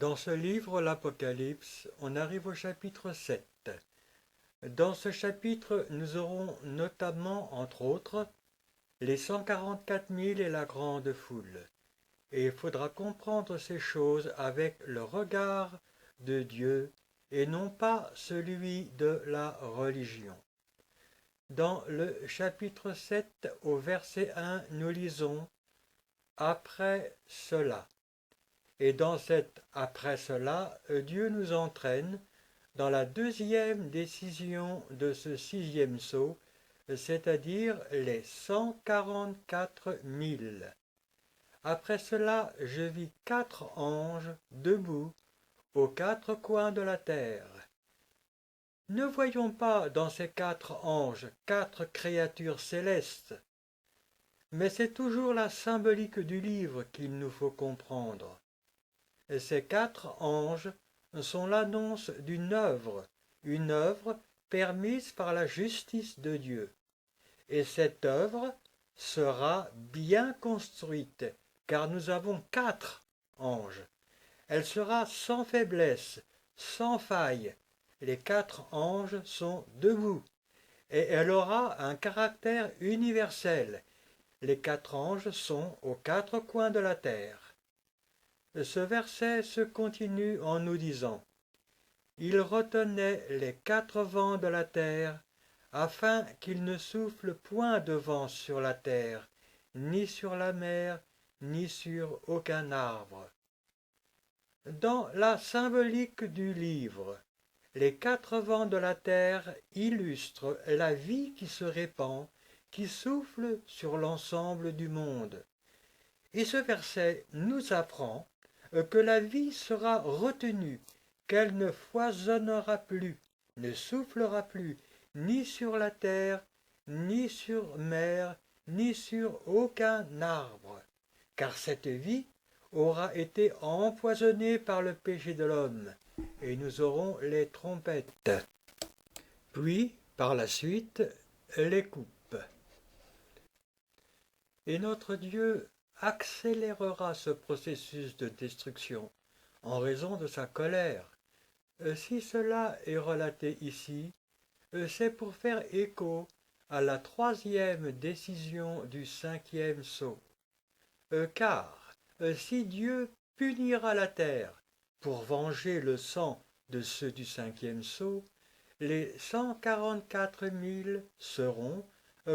Dans ce livre, l'Apocalypse, on arrive au chapitre 7. Dans ce chapitre, nous aurons notamment, entre autres, les 144 000 et la grande foule. Et il faudra comprendre ces choses avec le regard de Dieu et non pas celui de la religion. Dans le chapitre 7, au verset 1, nous lisons « Après cela ». Et dans cet « après cela », Dieu nous entraîne dans la deuxième décision de ce sixième sceau, c'est-à-dire les 144 000. Après cela, je vis 4 anges debout aux 4 coins de la terre. Ne voyons pas dans ces 4 anges 4 créatures célestes, mais c'est toujours la symbolique du livre qu'il nous faut comprendre. Ces 4 anges sont l'annonce d'une œuvre permise par la justice de Dieu. Et cette œuvre sera bien construite, car nous avons 4 anges. Elle sera sans faiblesse, sans faille. Les 4 anges sont debout, et elle aura un caractère universel. Les 4 anges sont aux 4 coins de la terre. Ce verset se continue en nous disant « Il retenait les 4 vents de la terre, afin qu'il ne souffle point de vent sur la terre, ni sur la mer, ni sur aucun arbre. » Dans la symbolique du livre, les 4 vents de la terre illustrent la vie qui se répand, qui souffle sur l'ensemble du monde. Et ce verset nous apprend que la vie sera retenue, qu'elle ne foisonnera plus, ne soufflera plus, ni sur la terre, ni sur mer, ni sur aucun arbre, car cette vie aura été empoisonnée par le péché de l'homme, et nous aurons les trompettes. Puis, par la suite, les coupes. Et notre Dieu accélérera ce processus de destruction en raison de sa colère. Si cela est relaté ici, c'est pour faire écho à la 3e décision du 5e sceau. Car si Dieu punira la terre pour venger le sang de ceux du 5e sceau, les 144 000 seront,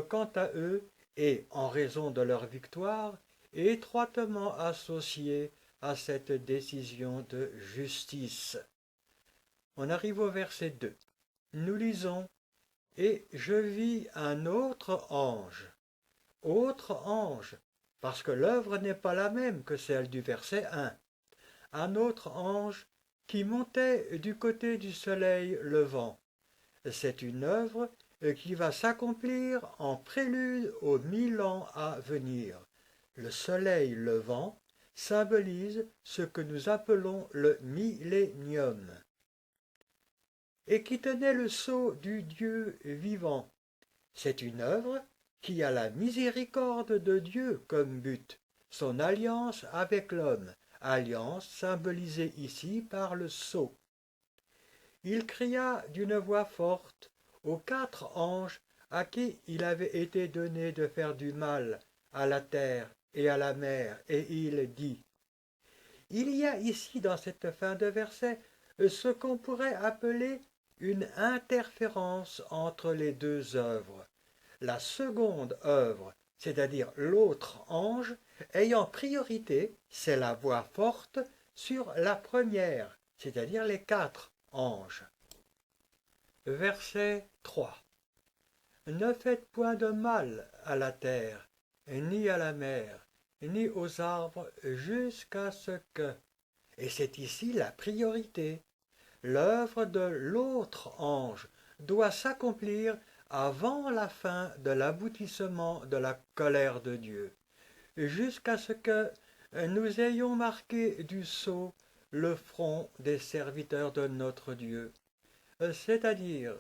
quant à eux, et en raison de leur victoire, étroitement associés à cette décision de justice. On arrive au verset 2. Nous lisons « Et je vis un autre ange ». Autre ange, parce que l'œuvre n'est pas la même que celle du verset 1. Un autre ange qui montait du côté du soleil levant. C'est une œuvre qui va s'accomplir en prélude aux 1000 ans à venir. Le soleil levant symbolise ce que nous appelons le millénium. Et qui tenait le sceau du Dieu vivant. C'est une œuvre qui a la miséricorde de Dieu comme but, son alliance avec l'homme, alliance symbolisée ici par le sceau. Il cria d'une voix forte aux 4 anges à qui il avait été donné de faire du mal à la terre et à la mer, et il dit « Il y a ici dans cette fin de verset ce qu'on pourrait appeler une interférence entre les deux œuvres. La seconde œuvre, c'est-à-dire l'autre ange, ayant priorité, c'est la voix forte, sur la première, c'est-à-dire les 4 anges. Verset 3. Ne faites point de mal à la terre, ni à la mer, ni aux arbres, jusqu'à ce que... Et c'est ici la priorité. L'œuvre de l'autre ange doit s'accomplir avant la fin de l'aboutissement de la colère de Dieu, jusqu'à ce que nous ayons marqué du sceau le front des serviteurs de notre Dieu, c'est-à-dire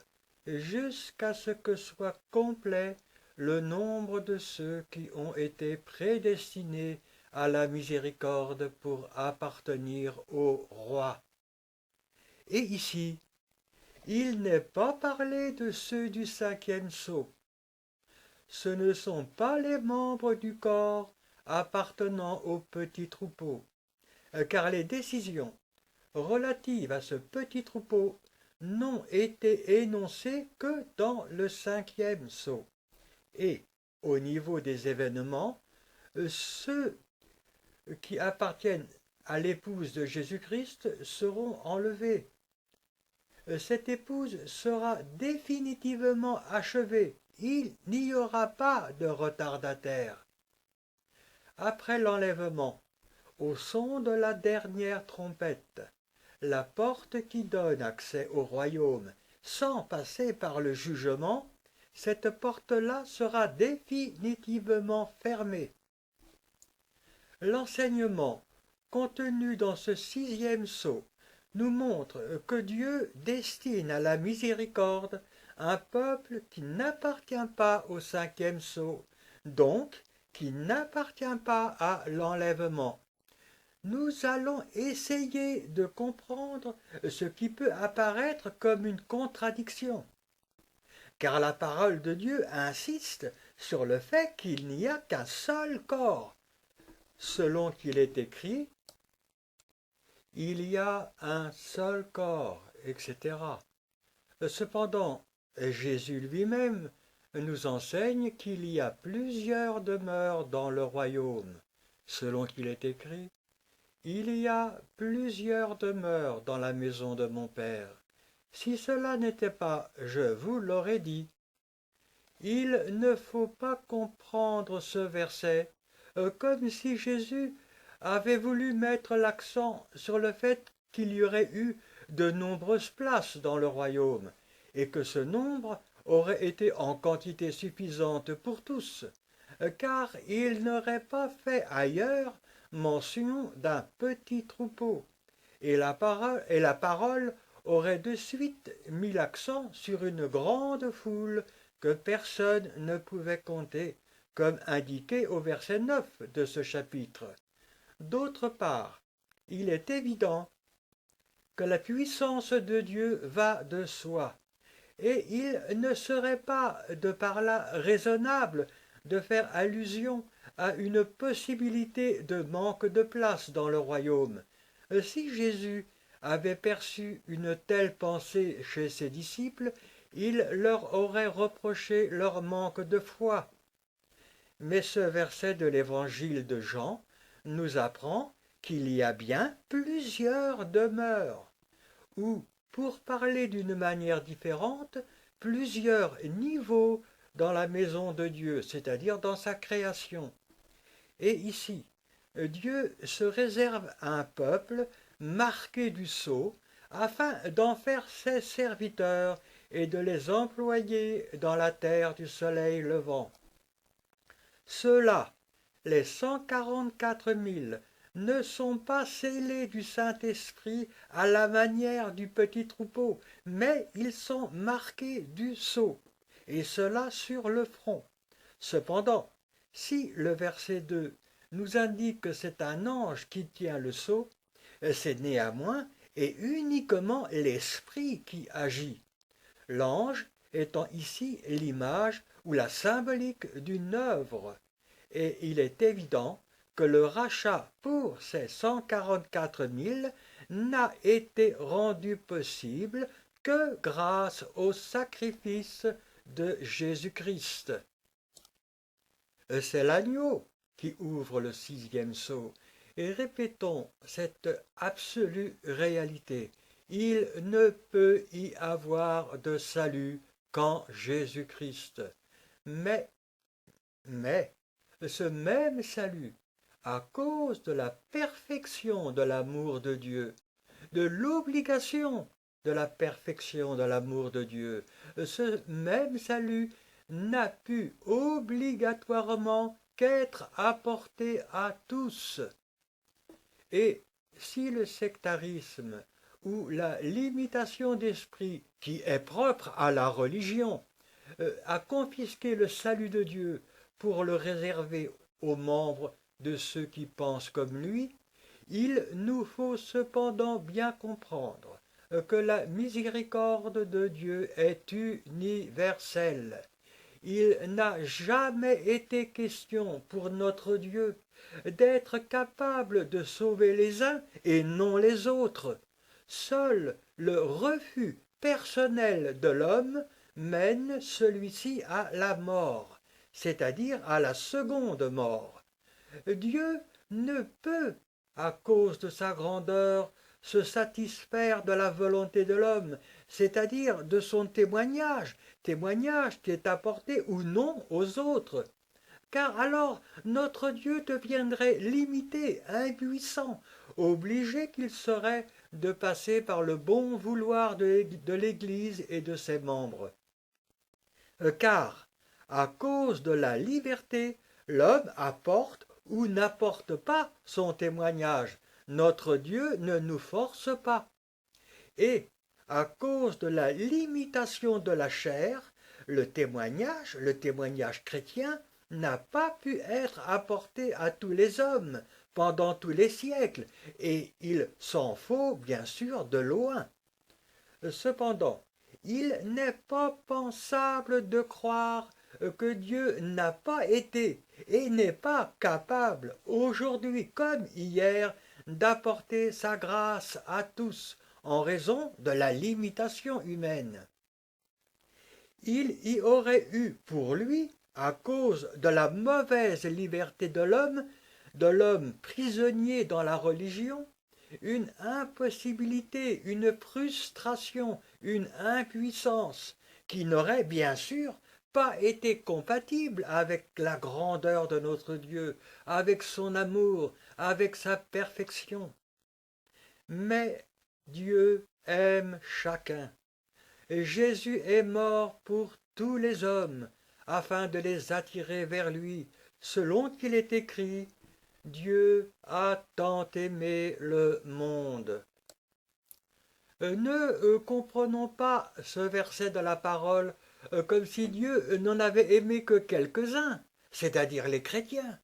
jusqu'à ce que soit complet le nombre de ceux qui ont été prédestinés à la miséricorde pour appartenir au roi. Et ici, il n'est pas parlé de ceux du cinquième sceau. Ce ne sont pas les membres du corps appartenant au petit troupeau, car les décisions relatives à ce petit troupeau n'ont été énoncées que dans le cinquième sceau. Et, au niveau des événements, ceux qui appartiennent à l'épouse de Jésus-Christ seront enlevés. Cette épouse sera définitivement achevée. Il n'y aura pas de retardataire. Après l'enlèvement, au son de la dernière trompette, la porte qui donne accès au royaume, sans passer par le jugement, cette porte-là sera définitivement fermée. L'enseignement contenu dans ce sixième sceau nous montre que Dieu destine à la miséricorde un peuple qui n'appartient pas au cinquième sceau, donc qui n'appartient pas à l'enlèvement. Nous allons essayer de comprendre ce qui peut apparaître comme une contradiction, car la parole de Dieu insiste sur le fait qu'il n'y a qu'un seul corps, selon qu'il est écrit il y a un seul corps, etc. Cependant, Jésus lui-même nous enseigne qu'il y a plusieurs demeures dans le royaume, selon qu'il est écrit il y a plusieurs demeures dans la maison de mon Père. Si cela n'était pas, je vous l'aurais dit. Il ne faut pas comprendre ce verset comme si Jésus avait voulu mettre l'accent sur le fait qu'il y aurait eu de nombreuses places dans le royaume, et que ce nombre aurait été en quantité suffisante pour tous, car il n'aurait pas fait ailleurs mention d'un petit troupeau, et la parole aurait de suite mis l'accent sur une grande foule que personne ne pouvait compter, comme indiqué au verset 9 de ce chapitre. D'autre part, il est évident que la puissance de Dieu va de soi, et il ne serait pas de par là raisonnable de faire allusion à une possibilité de manque de place dans le royaume. Si Jésus avait perçu une telle pensée chez ses disciples, il leur aurait reproché leur manque de foi. Mais ce verset de l'évangile de Jean nous apprend qu'il y a bien plusieurs demeures, ou, pour parler d'une manière différente, plusieurs niveaux dans la maison de Dieu, c'est-à-dire dans sa création. Et ici, Dieu se réserve un peuple marqué du sceau afin d'en faire ses serviteurs et de les employer dans la terre du soleil levant. Ceux-là, les 144 000, ne sont pas scellés du Saint-Esprit à la manière du petit troupeau, mais ils sont marqués du sceau, et cela sur le front. Cependant, si le verset 2 nous indique que c'est un ange qui tient le sceau, c'est néanmoins et uniquement l'esprit qui agit. L'ange étant ici l'image ou la symbolique d'une œuvre, et il est évident que le rachat pour ces 144 000 n'a été rendu possible que grâce au sacrifice de Jésus-Christ. C'est l'agneau qui ouvre le sixième sceau, et répétons cette absolue réalité. Il ne peut y avoir de salut qu'en Jésus-Christ. Mais, ce même salut, à cause de la perfection de l'amour de Dieu, de l'obligation de la perfection de l'amour de Dieu, ce même salut n'a pu obligatoirement qu'être apporté à tous. Et si le sectarisme ou la limitation d'esprit qui est propre à la religion a confisqué le salut de Dieu pour le réserver aux membres de ceux qui pensent comme lui, il nous faut cependant bien comprendre que la miséricorde de Dieu est universelle. Il n'a jamais été question pour notre Dieu d'être capable de sauver les uns et non les autres. Seul le refus personnel de l'homme mène celui-ci à la mort, c'est-à-dire à la seconde mort. Dieu ne peut, à cause de sa grandeur, se satisfaire de la volonté de l'homme, c'est-à-dire de son témoignage, témoignage qui est apporté ou non aux autres. Car alors notre Dieu deviendrait limité, impuissant, obligé qu'il serait de passer par le bon vouloir de l'Église et de ses membres. Car, à cause de la liberté, l'homme apporte ou n'apporte pas son témoignage. Notre Dieu ne nous force pas. Et, à cause de la limitation de la chair, le témoignage chrétien, n'a pas pu être apporté à tous les hommes pendant tous les siècles, et il s'en faut bien sûr de loin. Cependant, il n'est pas pensable de croire que Dieu n'a pas été et n'est pas capable, aujourd'hui comme hier, d'apporter sa grâce à tous en raison de la limitation humaine. Il y aurait eu pour lui, à cause de la mauvaise liberté de l'homme prisonnier dans la religion, une impossibilité, une frustration, une impuissance qui n'aurait bien sûr pas été compatible avec la grandeur de notre Dieu, avec son amour, avec sa perfection. Mais Dieu aime chacun. Et Jésus est mort pour tous les hommes, afin de les attirer vers lui, selon qu'il est écrit, Dieu a tant aimé le monde. Ne comprenons pas ce verset de la parole comme si Dieu n'en avait aimé que quelques-uns, c'est-à-dire les chrétiens.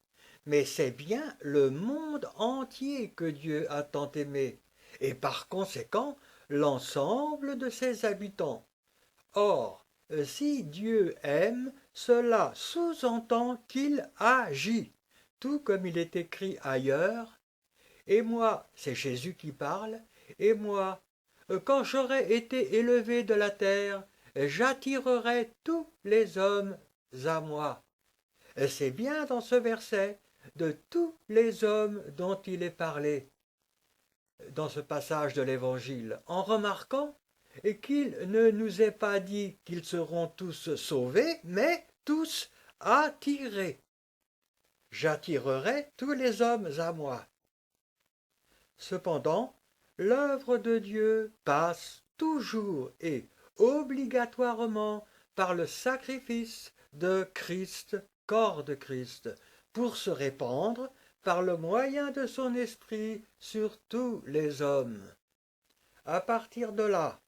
Mais c'est bien le monde entier que Dieu a tant aimé, et par conséquent l'ensemble de ses habitants. Or, si Dieu aime, cela sous-entend qu'il agit, tout comme il est écrit ailleurs. Et moi, c'est Jésus qui parle, et moi, quand j'aurai été élevé de la terre, j'attirerai tous les hommes à moi. C'est bien dans ce verset de tous les hommes dont il est parlé dans ce passage de l'Évangile, en remarquant qu'il ne nous est pas dit qu'ils seront tous sauvés, mais tous attirés. J'attirerai tous les hommes à moi. Cependant, l'œuvre de Dieu passe toujours et obligatoirement par le sacrifice de Christ, corps de Christ, pour se répandre par le moyen de son esprit sur tous les hommes. À partir de là,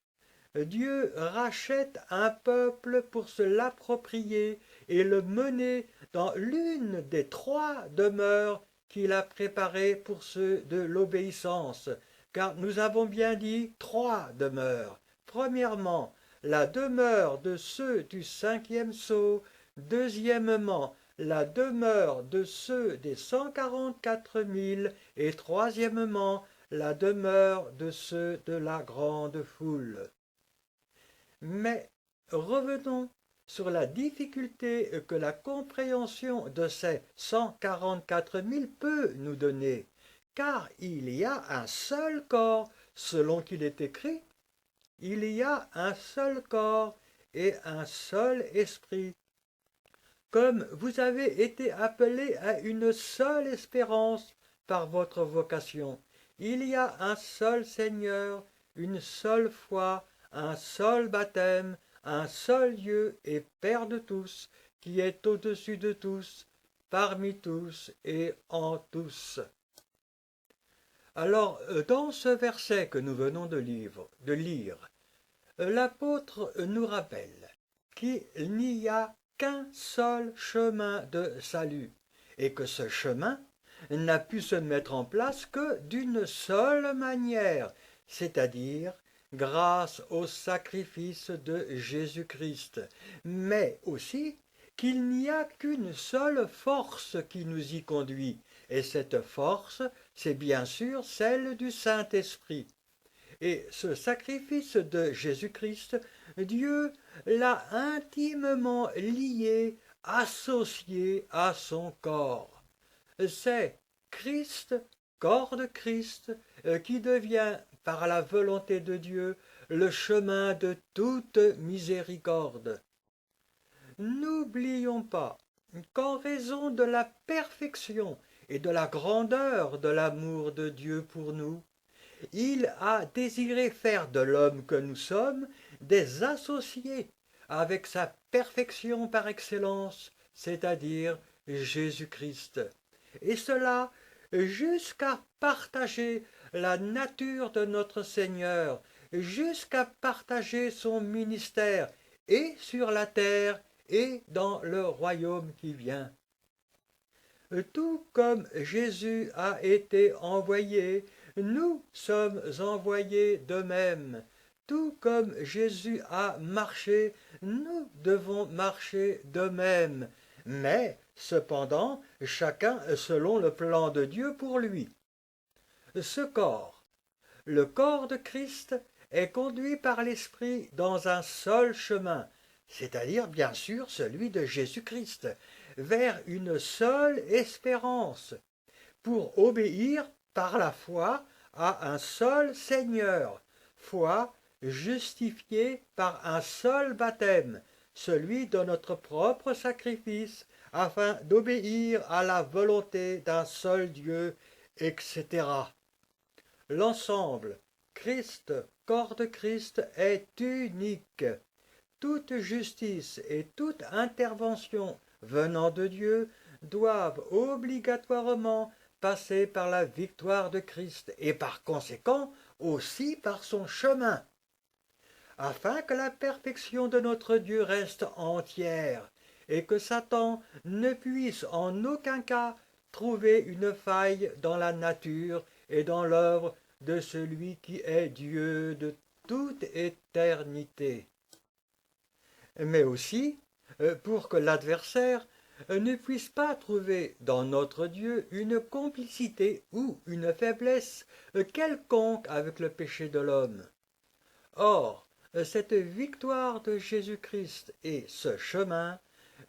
Dieu rachète un peuple pour se l'approprier et le mener dans l'une des trois demeures qu'il a préparées pour ceux de l'obéissance, car nous avons bien dit trois demeures. Premièrement, la demeure de ceux du cinquième sceau, deuxièmement, la demeure de ceux des 144 000, et troisièmement, la demeure de ceux de la grande foule. Mais revenons sur la difficulté que la compréhension de ces 144 000 peut nous donner, car il y a un seul corps, selon qu'il est écrit, il y a un seul corps et un seul esprit. Comme vous avez été appelés à une seule espérance par votre vocation, il y a un seul Seigneur, une seule foi, un seul baptême, un seul Dieu et Père de tous, qui est au-dessus de tous, parmi tous et en tous. Alors, dans ce verset que nous venons de lire, l'apôtre nous rappelle qu'il n'y a qu'un seul chemin de salut, et que ce chemin n'a pu se mettre en place que d'une seule manière, c'est-à-dire grâce au sacrifice de Jésus-Christ, mais aussi qu'il n'y a qu'une seule force qui nous y conduit, et cette force, c'est bien sûr celle du Saint-Esprit. Et ce sacrifice de Jésus-Christ, Dieu l'a intimement lié, associé à son corps. C'est Christ, corps de Christ, qui devient, par la volonté de Dieu, le chemin de toute miséricorde. N'oublions pas qu'en raison de la perfection et de la grandeur de l'amour de Dieu pour nous, il a désiré faire de l'homme que nous sommes des associés avec sa perfection par excellence, c'est-à-dire Jésus-Christ. Et cela jusqu'à partager la nature de notre Seigneur, jusqu'à partager son ministère, et sur la terre et dans le royaume qui vient. Tout comme Jésus a été envoyé, nous sommes envoyés de même. Tout comme Jésus a marché, nous devons marcher de même. Mais, cependant, chacun selon le plan de Dieu pour lui. Ce corps, le corps de Christ, est conduit par l'Esprit dans un seul chemin, c'est-à-dire bien sûr celui de Jésus-Christ, vers une seule espérance, pour obéir par la foi à un seul Seigneur, foi justifiée par un seul baptême, celui de notre propre sacrifice, afin d'obéir à la volonté d'un seul Dieu, etc. L'ensemble, Christ, corps de Christ, est unique. Toute justice et toute intervention venant de Dieu doivent obligatoirement passer par la victoire de Christ et par conséquent aussi par son chemin, afin que la perfection de notre Dieu reste entière et que Satan ne puisse en aucun cas trouver une faille dans la nature et dans l'œuvre de celui qui est Dieu de toute éternité. Mais aussi pour que l'adversaire ne puisse pas trouver dans notre Dieu une complicité ou une faiblesse quelconque avec le péché de l'homme. Or, cette victoire de Jésus-Christ et ce chemin,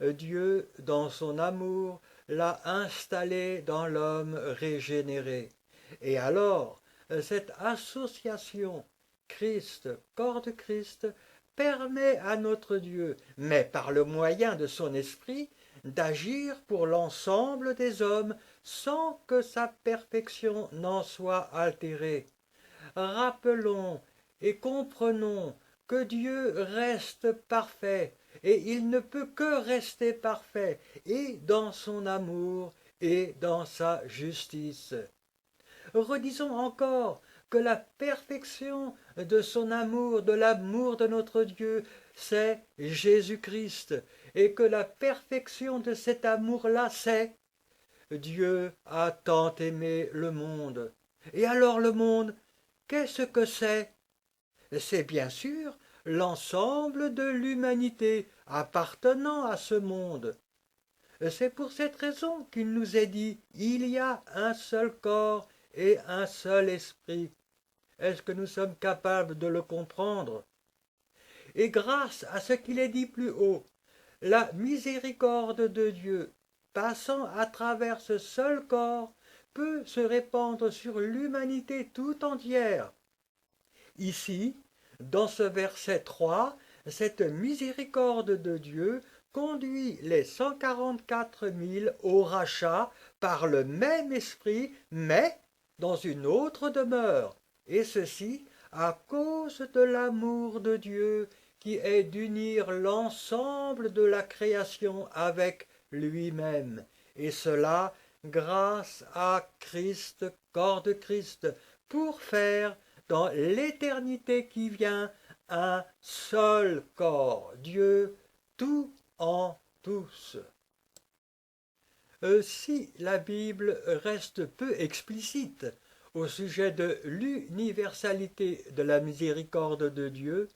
Dieu, dans son amour, l'a installé dans l'homme régénéré. Et alors, cette association Christ, corps de Christ, permet à notre Dieu, mais par le moyen de son esprit, d'agir pour l'ensemble des hommes sans que sa perfection n'en soit altérée. Rappelons et comprenons que Dieu reste parfait, et il ne peut que rester parfait, et dans son amour et dans sa justice. Redisons encore que la perfection de son amour, de l'amour de notre Dieu, c'est Jésus-Christ, et que la perfection de cet amour-là, c'est Dieu a tant aimé le monde. Et alors le monde, qu'est-ce que c'est? C'est bien sûr l'ensemble de l'humanité appartenant à ce monde. C'est pour cette raison qu'il nous est dit il y a un seul corps et un seul esprit. Est-ce que nous sommes capables de le comprendre? Et grâce à ce qu'il est dit plus haut, la miséricorde de Dieu, passant à travers ce seul corps, peut se répandre sur l'humanité tout entière. Ici, dans ce verset 3, cette miséricorde de Dieu conduit les 144 000 au rachat par le même esprit, mais dans une autre demeure, et ceci à cause de l'amour de Dieu qui est d'unir l'ensemble de la création avec lui-même, et cela grâce à Christ, corps de Christ, pour faire dans l'éternité qui vient un seul corps, Dieu tout en tous. Si la Bible reste peu explicite au sujet de l'universalité de la miséricorde de Dieu,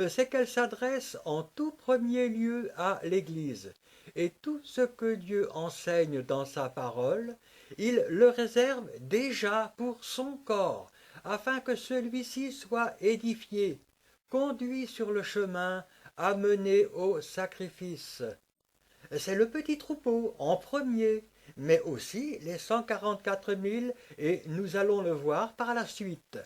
c'est qu'elle s'adresse en tout premier lieu à l'Église. Et tout ce que Dieu enseigne dans sa parole, il le réserve déjà pour son corps, afin que celui-ci soit édifié, conduit sur le chemin, amené au sacrifice. C'est le petit troupeau en premier, mais aussi les 144 000, et nous allons le voir par la suite.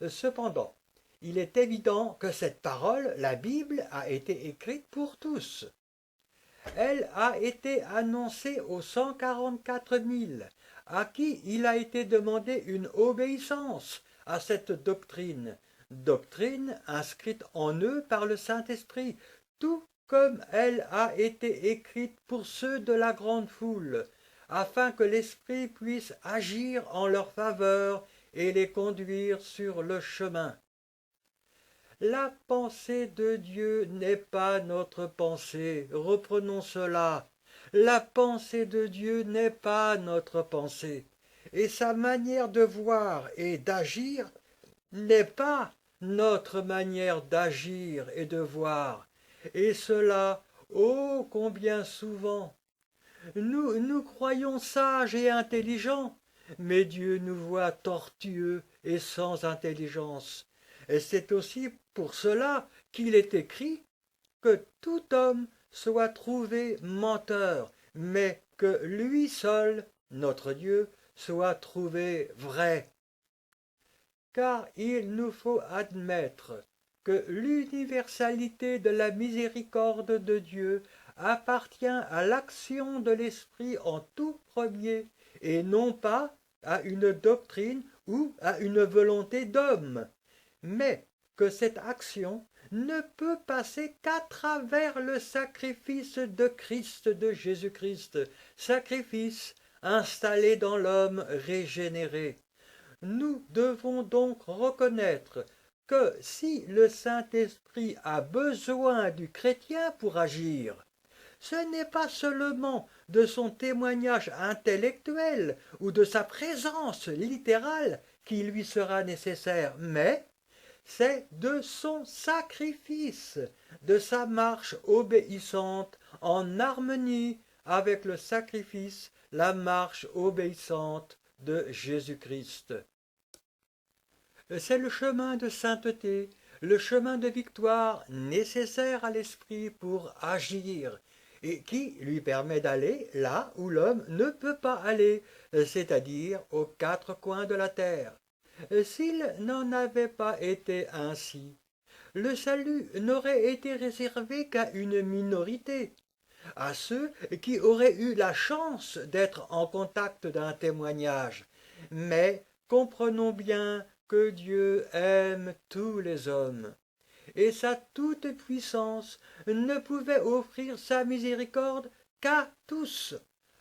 Cependant, il est évident que cette parole, la Bible, a été écrite pour tous. Elle a été annoncée aux 144 000, à qui il a été demandé une obéissance à cette doctrine, doctrine inscrite en eux par le Saint-Esprit, tout comme elle a été écrite pour ceux de la grande foule, afin que l'Esprit puisse agir en leur faveur et les conduire sur le chemin. La pensée de Dieu n'est pas notre pensée. Reprenons cela. La pensée de Dieu n'est pas notre pensée. Et sa manière de voir et d'agir n'est pas notre manière d'agir et de voir. Et cela, oh combien souvent. Nous croyons sages et intelligents, mais Dieu nous voit tortueux et sans intelligence. Et c'est aussi pour cela qu'il est écrit que tout homme soit trouvé menteur, mais que lui seul, notre Dieu, soit trouvé vrai. Car il nous faut admettre que l'universalité de la miséricorde de Dieu appartient à l'action de l'Esprit en tout premier, et non pas à une doctrine ou à une volonté d'homme, mais que cette action ne peut passer qu'à travers le sacrifice de Christ, de Jésus-Christ, sacrifice installé dans l'homme régénéré. Nous devons donc reconnaître que si le Saint-Esprit a besoin du chrétien pour agir, ce n'est pas seulement de son témoignage intellectuel ou de sa présence littérale qui lui sera nécessaire, mais c'est de son sacrifice, de sa marche obéissante en harmonie avec le sacrifice, la marche obéissante de Jésus-Christ. C'est le chemin de sainteté, le chemin de victoire nécessaire à l'esprit pour agir, et qui lui permet d'aller là où l'homme ne peut pas aller, c'est-à-dire aux quatre coins de la terre. S'il n'en avait pas été ainsi, le salut n'aurait été réservé qu'à une minorité, à ceux qui auraient eu la chance d'être en contact d'un témoignage. Mais comprenons bien que Dieu aime tous les hommes, et sa toute-puissance ne pouvait offrir sa miséricorde qu'à tous.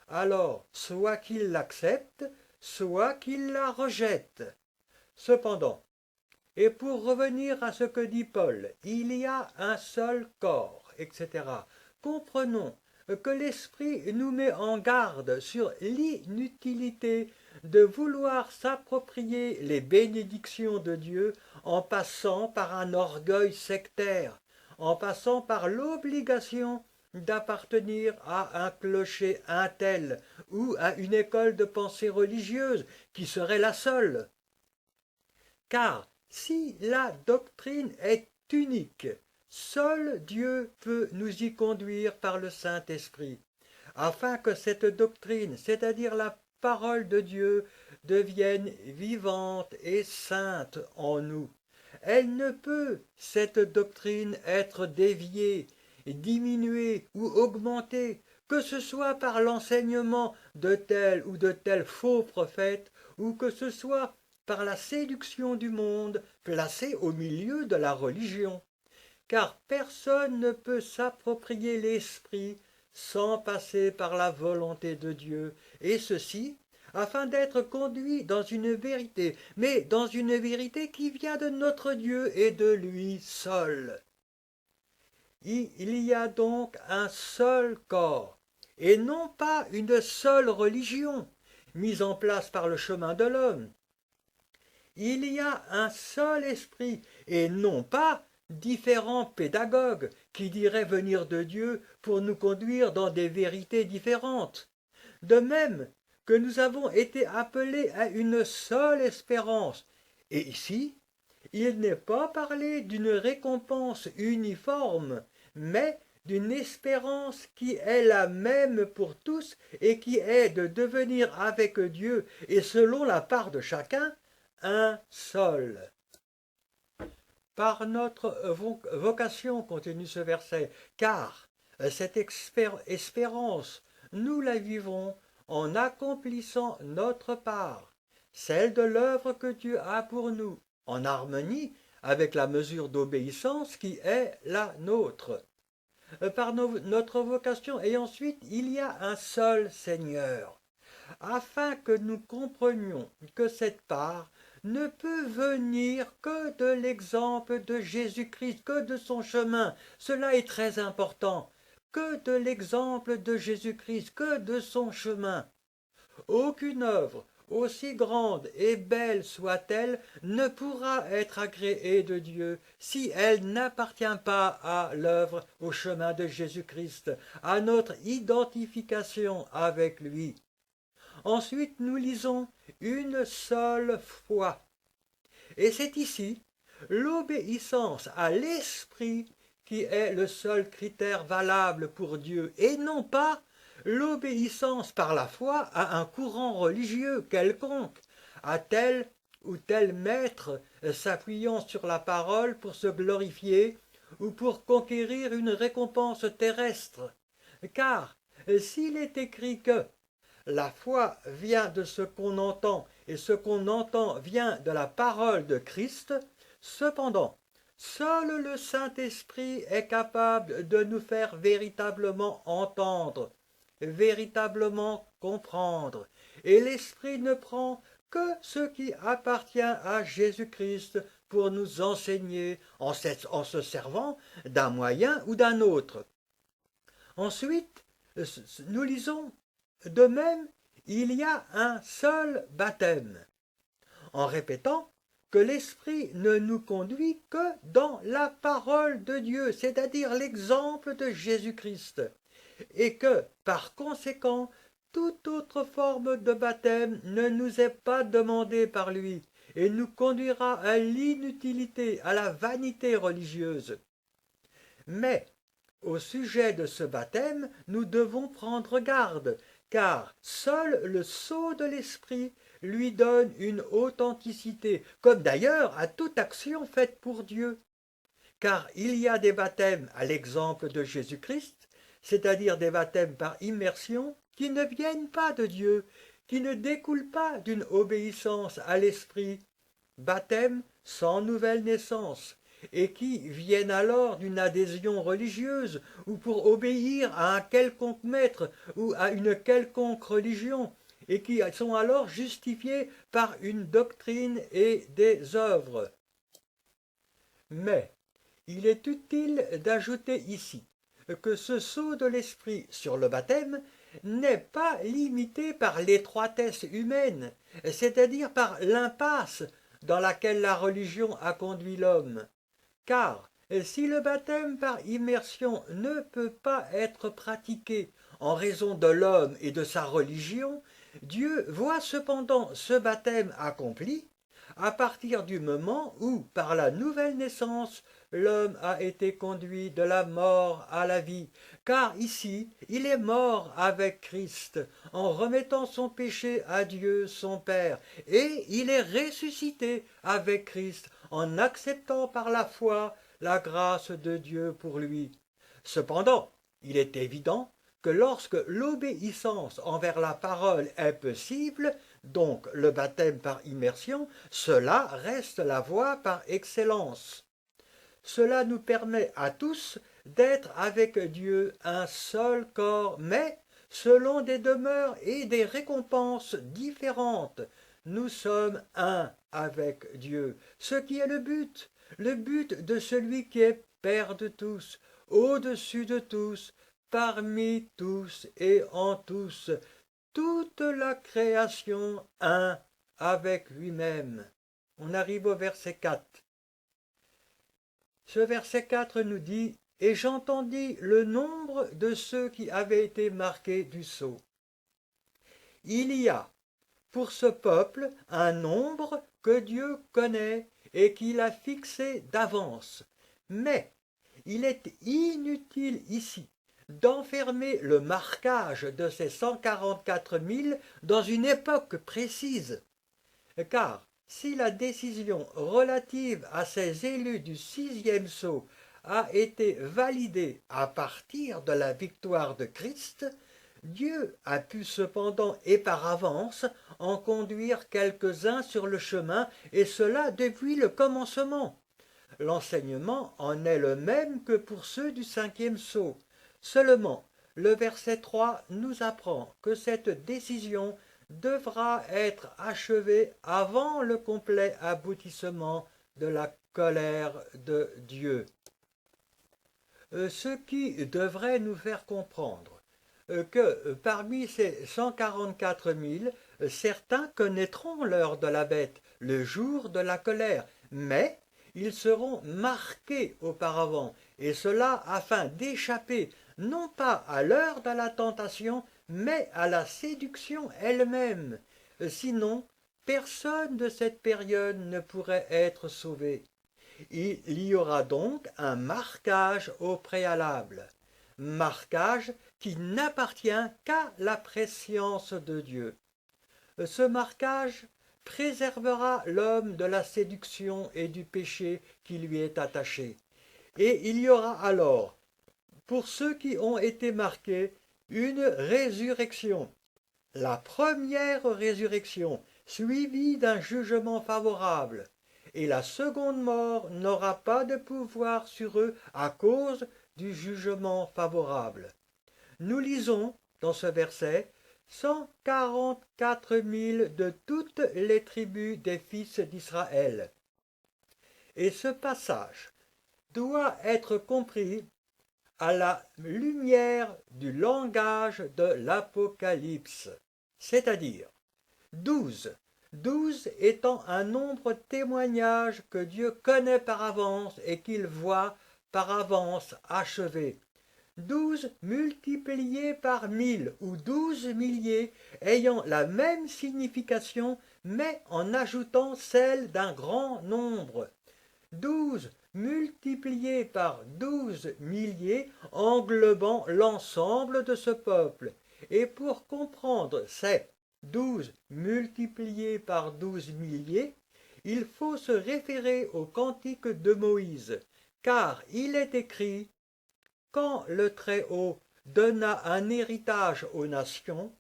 Alors, soit qu'il l'accepte, soit qu'il la rejette. Cependant, et pour revenir à ce que dit Paul, il y a un seul corps, etc. Comprenons que l'Esprit nous met en garde sur l'inutilité de vouloir s'approprier les bénédictions de Dieu en passant par un orgueil sectaire, en passant par l'obligation d'appartenir à un clocher un tel ou à une école de pensée religieuse qui serait la seule. Car si la doctrine est unique, seul Dieu peut nous y conduire par le Saint-Esprit, afin que cette doctrine, c'est-à-dire la parole de Dieu, devienne vivante et sainte en nous. Elle ne peut, cette doctrine, être déviée, diminuée ou augmentée, que ce soit par l'enseignement de tel ou de tel faux prophète, ou que ce soit par la séduction du monde placée au milieu de la religion. Car personne ne peut s'approprier l'esprit sans passer par la volonté de Dieu, et ceci afin d'être conduit dans une vérité, mais dans une vérité qui vient de notre Dieu et de lui seul. Il y a donc un seul corps, et non pas une seule religion mise en place par le chemin de l'homme. Il y a un seul esprit et non pas différents pédagogues qui diraient venir de Dieu pour nous conduire dans des vérités différentes. De même que nous avons été appelés à une seule espérance. Et ici, il n'est pas parlé d'une récompense uniforme, mais d'une espérance qui est la même pour tous et qui est de devenir avec Dieu et selon la part de chacun, un seul. Par notre vocation, continue ce verset, car cette espérance, nous la vivons en accomplissant notre part, celle de l'œuvre que Dieu a pour nous, en harmonie avec la mesure d'obéissance qui est la nôtre. Par notre vocation, et ensuite il y a un seul Seigneur, afin que nous comprenions que cette part ne peut venir que de l'exemple de Jésus-Christ, que de son chemin. Cela est très important. Que de l'exemple de Jésus-Christ, que de son chemin. Aucune œuvre, aussi grande et belle soit-elle, ne pourra être agréée de Dieu si elle n'appartient pas à l'œuvre, au chemin de Jésus-Christ, à notre identification avec lui. Ensuite, nous lisons une seule foi. Et c'est ici l'obéissance à l'esprit qui est le seul critère valable pour Dieu, et non pas l'obéissance par la foi à un courant religieux quelconque, à tel ou tel maître s'appuyant sur la parole pour se glorifier ou pour conquérir une récompense terrestre. Car s'il est écrit que la foi vient de ce qu'on entend, et ce qu'on entend vient de la parole de Christ. Cependant, seul le Saint-Esprit est capable de nous faire véritablement entendre, véritablement comprendre. Et l'Esprit ne prend que ce qui appartient à Jésus-Christ pour nous enseigner en se servant d'un moyen ou d'un autre. Ensuite, nous lisons de même, il y a un seul baptême, en répétant que l'Esprit ne nous conduit que dans la parole de Dieu, c'est-à-dire l'exemple de Jésus-Christ, et que, par conséquent, toute autre forme de baptême ne nous est pas demandée par lui, et nous conduira à l'inutilité, à la vanité religieuse. Mais, au sujet de ce baptême, nous devons prendre garde, car seul le sceau de l'Esprit lui donne une authenticité, comme d'ailleurs à toute action faite pour Dieu. Car il y a des baptêmes à l'exemple de Jésus-Christ, c'est-à-dire des baptêmes par immersion, qui ne viennent pas de Dieu, qui ne découlent pas d'une obéissance à l'Esprit, baptême sans nouvelle naissance, et qui viennent alors d'une adhésion religieuse ou pour obéir à un quelconque maître ou à une quelconque religion, et qui sont alors justifiés par une doctrine et des œuvres. Mais il est utile d'ajouter ici que ce sceau de l'esprit sur le baptême n'est pas limité par l'étroitesse humaine, c'est-à-dire par l'impasse dans laquelle la religion a conduit l'homme. Car si le baptême par immersion ne peut pas être pratiqué en raison de l'homme et de sa religion, Dieu voit cependant ce baptême accompli à partir du moment où, par la nouvelle naissance, l'homme a été conduit de la mort à la vie, car ici il est mort avec Christ, en remettant son péché à Dieu son Père, et il est ressuscité avec Christ, en acceptant par la foi la grâce de Dieu pour lui. Cependant, il est évident que lorsque l'obéissance envers la parole est possible, donc le baptême par immersion, cela reste la voie par excellence. Cela nous permet à tous d'être avec Dieu un seul corps, mais selon des demeures et des récompenses différentes. Nous sommes un avec Dieu, ce qui est le but de celui qui est Père de tous, au-dessus de tous, parmi tous et en tous, toute la création un avec lui-même. On arrive au verset 4. Ce verset 4 nous dit « Et j'entendis le nombre de ceux qui avaient été marqués du sceau. » Il y a pour ce peuple un nombre que Dieu connaît et qu'il a fixé d'avance. Mais il est inutile ici d'enfermer le marquage de ces 144 000 dans une époque précise, car si la décision relative à ces élus du sixième sceau a été validée à partir de la victoire de Christ, Dieu a pu cependant et par avance en conduire quelques-uns sur le chemin, et cela depuis le commencement. L'enseignement en est le même que pour ceux du cinquième sceau. Seulement, le verset 3 nous apprend que cette décision devra être achevée avant le complet aboutissement de la colère de Dieu. Ce qui devrait nous faire comprendre que parmi ces 144 000, certains connaîtront l'heure de la bête, le jour de la colère, mais ils seront marqués auparavant, et cela afin d'échapper non pas à l'heure de la tentation, mais à la séduction elle-même. Sinon, personne de cette période ne pourrait être sauvé. Il y aura donc un marquage au préalable, marquage qui n'appartient qu'à la prescience de Dieu. Ce marquage préservera l'homme de la séduction et du péché qui lui est attaché. Et il y aura alors, pour ceux qui ont été marqués, une résurrection. La première résurrection, suivie d'un jugement favorable, et la seconde mort n'aura pas de pouvoir sur eux à cause du jugement favorable. Nous lisons dans ce verset 144 000 de toutes les tribus des fils d'Israël. Et ce passage doit être compris à la lumière du langage de l'Apocalypse, c'est-à-dire 12. 12 étant un nombre témoignage que Dieu connaît par avance et qu'il voit par avance achevé. 12 multiplié par 1000 ou 12 milliers ayant la même signification mais en ajoutant celle d'un grand nombre. 12 multiplié par 12 milliers englobant l'ensemble de ce peuple. Et pour comprendre ces 12 multiplié par 12 milliers, il faut se référer au cantique de Moïse, car il est écrit « Quand le Très-Haut donna un héritage aux nations,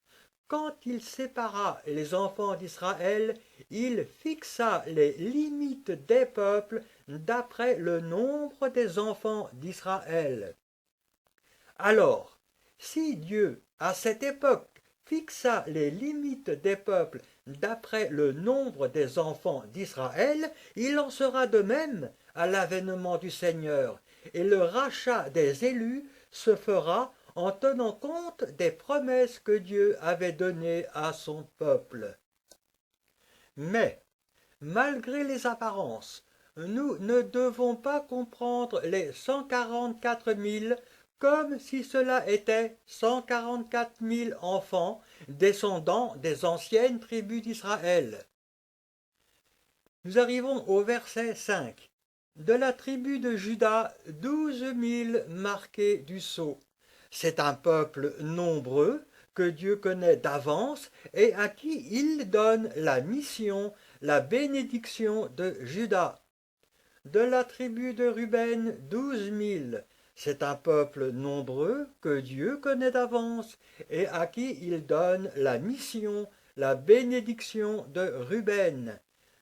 quand il sépara les enfants d'Israël, il fixa les limites des peuples d'après le nombre des enfants d'Israël. » Alors, si Dieu, à cette époque, fixa les limites des peuples d'après le nombre des enfants d'Israël, il en sera de même à l'avènement du Seigneur, et le rachat des élus se fera en tenant compte des promesses que Dieu avait données à son peuple. Mais, malgré les apparences, nous ne devons pas comprendre les 144 000 comme si cela était 144 000 enfants descendants des anciennes tribus d'Israël. Nous arrivons au verset 5. De la tribu de Juda, 12 000 marqués du sceau. C'est un peuple nombreux que Dieu connaît d'avance et à qui il donne la mission, la bénédiction de Juda. De la tribu de Ruben, 12 000. C'est un peuple nombreux que Dieu connaît d'avance et à qui il donne la mission, la bénédiction de Ruben.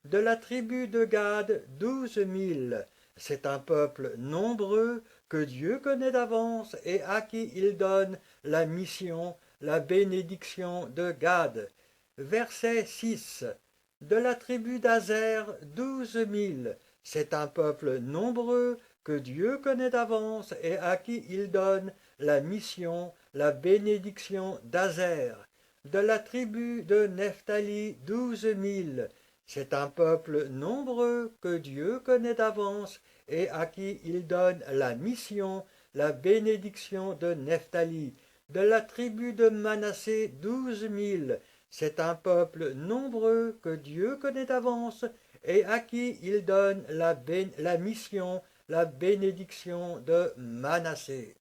De la tribu de Gad, 12 000. C'est un peuple nombreux que Dieu connaît d'avance et à qui il donne la mission, la bénédiction de Gad. Verset 6. De la tribu d'Azer, 12 000. C'est un peuple nombreux que Dieu connaît d'avance et à qui il donne la mission, la bénédiction d'Azer. De la tribu de Nephtali, 12 000. C'est un peuple nombreux que Dieu connaît d'avance et à qui il donne la mission, la bénédiction de Nephtali. De la tribu de Manassé, 12 000. C'est un peuple nombreux que Dieu connaît d'avance et à qui il donne la mission, la bénédiction de Manassé.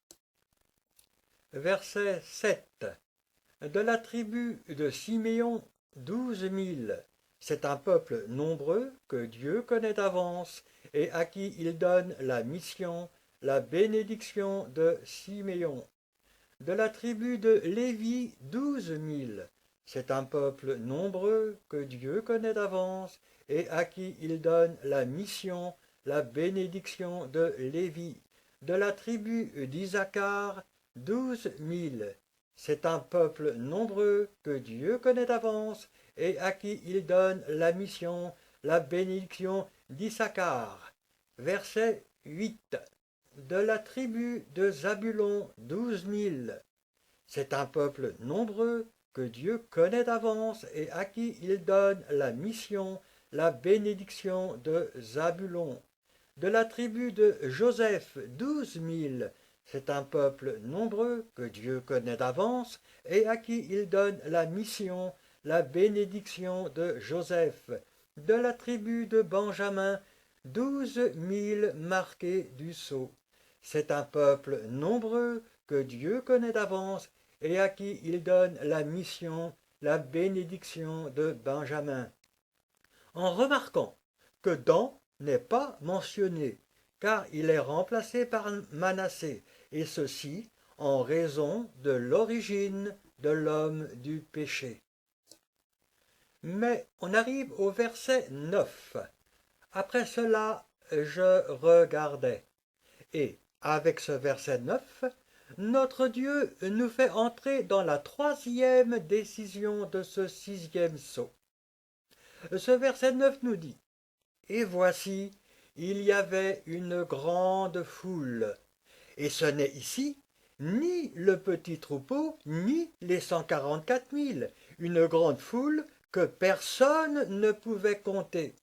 Verset 7. De la tribu de Siméon, 12 000. C'est un peuple nombreux que Dieu connaît d'avance et à qui il donne la mission, la bénédiction de Siméon. De la tribu de Lévi, 12 000. C'est un peuple nombreux que Dieu connaît d'avance et à qui il donne la mission, la bénédiction de Lévi. De la tribu d'Isaacar, 12 000. C'est un peuple nombreux que Dieu connaît d'avance et à qui il donne la mission, la bénédiction d'Isaacar. Verset 8. De la tribu de Zabulon, 12 000. C'est un peuple nombreux que Dieu connaît d'avance et à qui il donne la mission, la bénédiction de Zabulon. De la tribu de Joseph, 12 000. C'est un peuple nombreux que Dieu connaît d'avance et à qui il donne la mission, la bénédiction de Joseph. De la tribu de Benjamin, 12 000 marqués du sceau. C'est un peuple nombreux que Dieu connaît d'avance et à qui il donne la mission, la bénédiction de Benjamin. En remarquant que Dan n'est pas mentionné, car il est remplacé par Manassé, et ceci en raison de l'origine de l'homme du péché. Mais on arrive au verset 9. Après cela, je regardais. Et avec ce verset 9, notre Dieu nous fait entrer dans la troisième décision de ce sixième sceau. Ce verset 9 nous dit « Et voici, il y avait une grande foule. » Et ce n'est ici ni le petit troupeau, ni les 144 000, une grande foule que personne ne pouvait compter.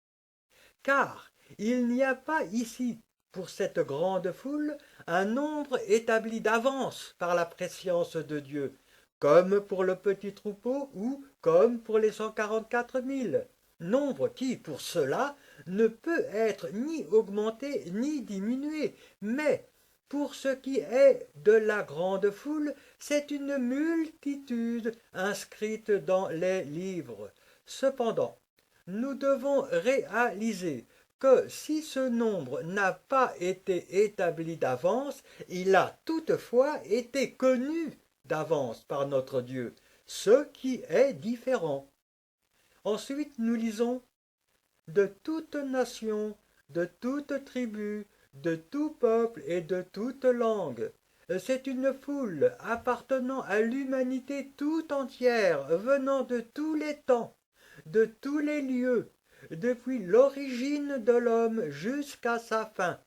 Car il n'y a pas ici, pour cette grande foule, un nombre établi d'avance par la prescience de Dieu, comme pour le petit troupeau ou comme pour les 144 000. Nombre qui, pour cela, ne peut être ni augmenté ni diminué, mais pour ce qui est de la grande foule, c'est une multitude inscrite dans les livres. Cependant, nous devons réaliser que si ce nombre n'a pas été établi d'avance, il a toutefois été connu d'avance par notre Dieu, ce qui est différent. Ensuite, nous lisons « De toute nation, de toute tribu, de tout peuple et de toute langue. C'est une foule appartenant à l'humanité tout entière, venant de tous les temps, de tous les lieux, depuis l'origine de l'homme jusqu'à sa fin.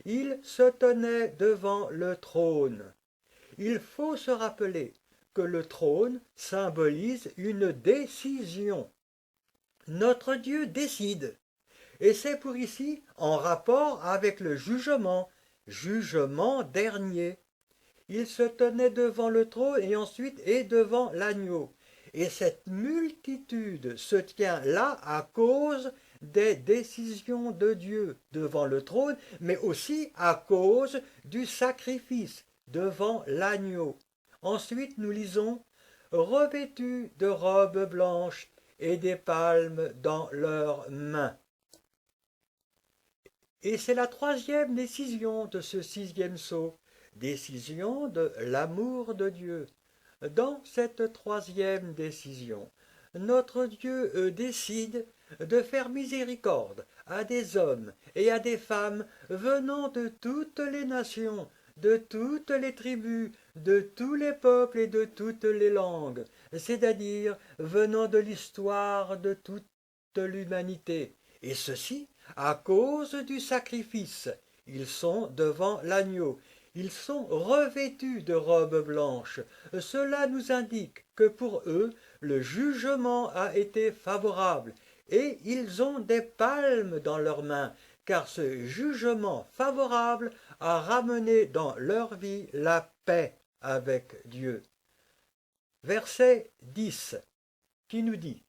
Il se tenait devant le trône. » Il faut se rappeler que le trône symbolise une décision. Notre Dieu décide. Et c'est pour ici en rapport avec le jugement dernier. Il se tenait devant le trône et ensuite et devant l'agneau. Et cette multitude se tient là à cause des décisions de Dieu devant le trône, mais aussi à cause du sacrifice devant l'agneau. Ensuite, nous lisons « Revêtus de robes blanches et des palmes dans leurs mains. » Et c'est la troisième décision de ce sixième sceau, décision de l'amour de Dieu. Dans cette troisième décision, notre Dieu décide de faire miséricorde à des hommes et à des femmes venant de toutes les nations, de toutes les tribus, de tous les peuples et de toutes les langues, c'est-à-dire venant de l'histoire de toute l'humanité, et ceci à cause du sacrifice. Ils sont devant l'agneau. Ils sont revêtus de robes blanches. Cela nous indique que pour eux, le jugement a été favorable, et ils ont des palmes dans leurs mains, car ce jugement favorable a ramené dans leur vie la paix avec Dieu. Verset 10, qui nous dit: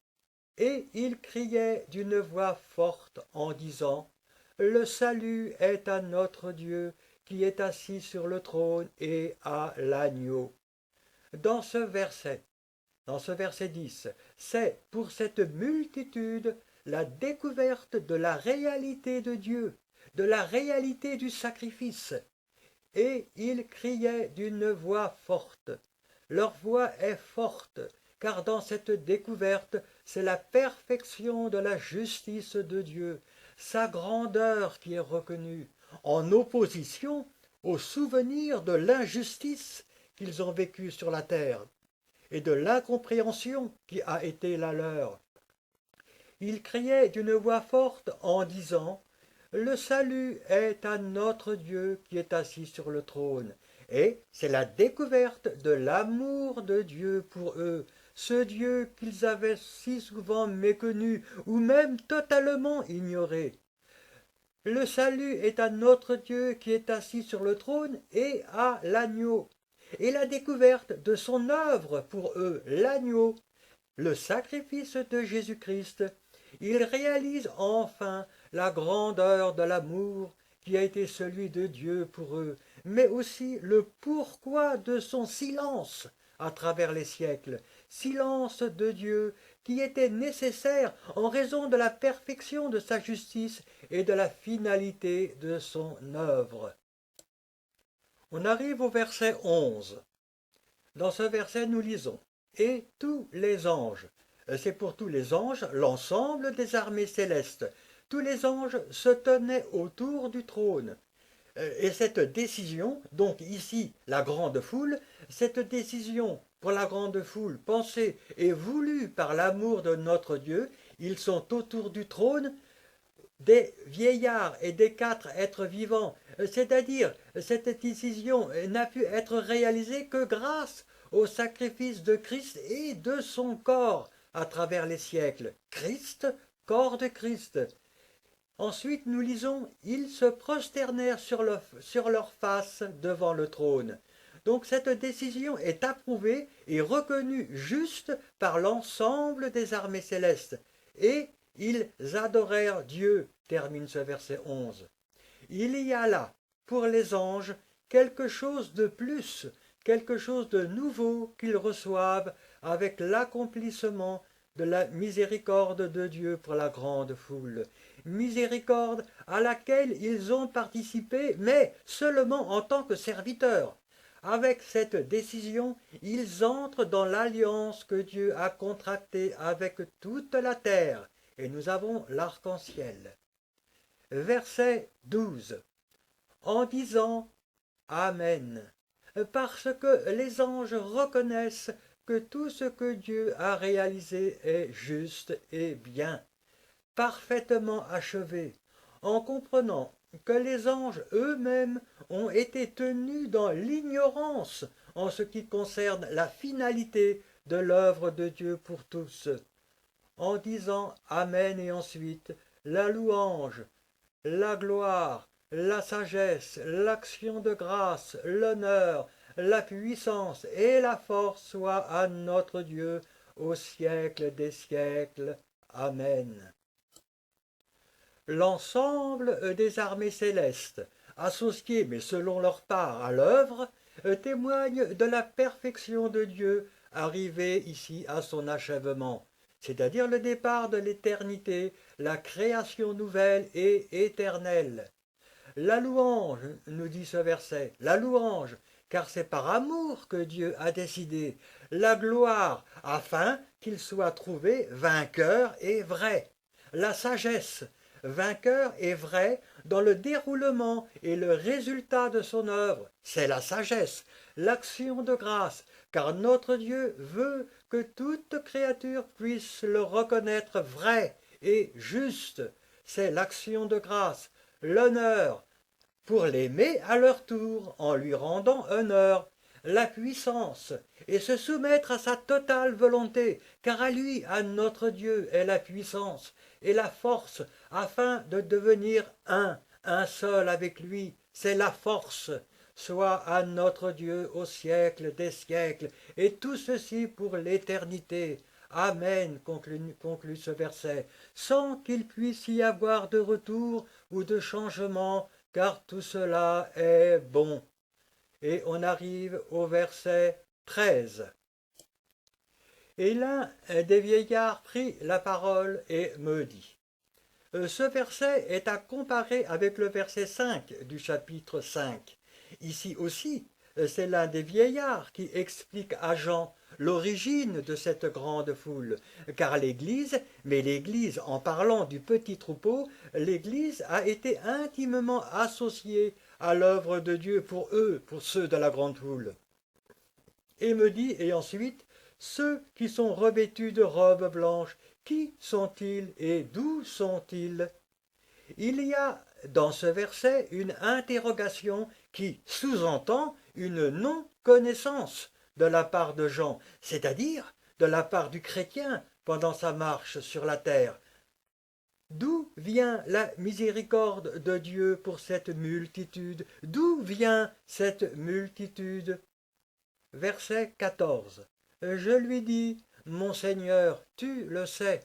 Et il criait d'une voix forte en disant: Le salut est à notre Dieu qui est assis sur le trône et à l'agneau. Dans ce verset 10, c'est pour cette multitude la découverte de la réalité de Dieu, de la réalité du sacrifice. Et ils criaient d'une voix forte. Leur voix est forte, car dans cette découverte, c'est la perfection de la justice de Dieu, sa grandeur qui est reconnue, en opposition au souvenir de l'injustice qu'ils ont vécue sur la terre et de l'incompréhension qui a été la leur. Ils criaient d'une voix forte en disant: Le salut est à notre Dieu qui est assis sur le trône. Et c'est la découverte de l'amour de Dieu pour eux, ce Dieu qu'ils avaient si souvent méconnu ou même totalement ignoré. Le salut est à notre Dieu qui est assis sur le trône et à l'agneau. Et la découverte de son œuvre pour eux, l'agneau, le sacrifice de Jésus-Christ, ils réalisent enfin la grandeur de l'amour qui a été celui de Dieu pour eux, mais aussi le pourquoi de son silence à travers les siècles, silence de Dieu qui était nécessaire en raison de la perfection de sa justice et de la finalité de son œuvre. On arrive au verset 11. Dans ce verset, nous lisons: Et tous les anges. C'est pour tous les anges, l'ensemble des armées célestes. Tous les anges se tenaient autour du trône. Et cette décision, donc ici la grande foule, cette décision pour la grande foule, pensée et voulue par l'amour de notre Dieu, ils sont autour du trône, des vieillards et des 4 êtres vivants, c'est-à-dire cette décision n'a pu être réalisée que grâce au sacrifice de Christ et de son corps à travers les siècles. Christ, corps de Christ. Ensuite, nous lisons: Ils se prosternèrent sur leur face devant le trône. Donc cette décision est approuvée et reconnue juste par l'ensemble des armées célestes. Et ils adorèrent Dieu, termine ce verset 11. Il y a là, pour les anges, quelque chose de plus, quelque chose de nouveau qu'ils reçoivent avec l'accomplissement de la miséricorde de Dieu pour la grande foule. Miséricorde à laquelle ils ont participé, mais seulement en tant que serviteurs. Avec cette décision, ils entrent dans l'alliance que Dieu a contractée avec toute la terre, et nous avons l'arc-en-ciel. Verset 12. En disant Amen, parce que les anges reconnaissent que tout ce que Dieu a réalisé est juste et bien, parfaitement achevé, en comprenant que les anges eux-mêmes ont été tenus dans l'ignorance en ce qui concerne la finalité de l'œuvre de Dieu pour tous. En disant Amen et ensuite la louange, la gloire, la sagesse, l'action de grâce, l'honneur, la puissance et la force soient à notre Dieu au siècle des siècles. Amen. L'ensemble des armées célestes, associées mais selon leur part à l'œuvre, témoignent de la perfection de Dieu arrivée ici à son achèvement, c'est-à-dire le départ de l'éternité, la création nouvelle et éternelle. La louange, nous dit ce verset, la louange, car c'est par amour que Dieu a décidé, la gloire, afin qu'il soit trouvé vainqueur et vrai, la sagesse, vainqueur et vrai dans le déroulement et le résultat de son œuvre, c'est la sagesse, l'action de grâce, car notre Dieu veut que toute créature puisse le reconnaître vrai et juste, c'est l'action de grâce, l'honneur, pour l'aimer à leur tour, en lui rendant honneur, la puissance, et se soumettre à sa totale volonté, car à lui, à notre Dieu, est la puissance et la force, afin de devenir un seul avec lui, c'est la force. Soit à notre Dieu au siècle des siècles, et tout ceci pour l'éternité. Amen, conclut ce verset, sans qu'il puisse y avoir de retour ou de changement, car tout cela est bon. Et on arrive au verset 13. Et l'un des vieillards prit la parole et me dit. Ce verset est à comparer avec le verset 5 du chapitre 5. Ici aussi, c'est l'un des vieillards qui explique à Jean l'origine de cette grande foule, car l'Église, mais l'Église en parlant du petit troupeau, l'Église a été intimement associée à l'œuvre de Dieu pour eux, pour ceux de la grande foule. Et me dit, et ensuite, ceux qui sont revêtus de robes blanches, qui sont-ils et d'où sont-ils? Il y a dans ce verset une interrogation qui sous-entend une non-connaissance de la part de Jean, c'est-à-dire de la part du chrétien pendant sa marche sur la terre. D'où vient la miséricorde de Dieu pour cette multitude? D'où vient cette multitude? Verset 14. Je lui dis, mon Seigneur, tu le sais.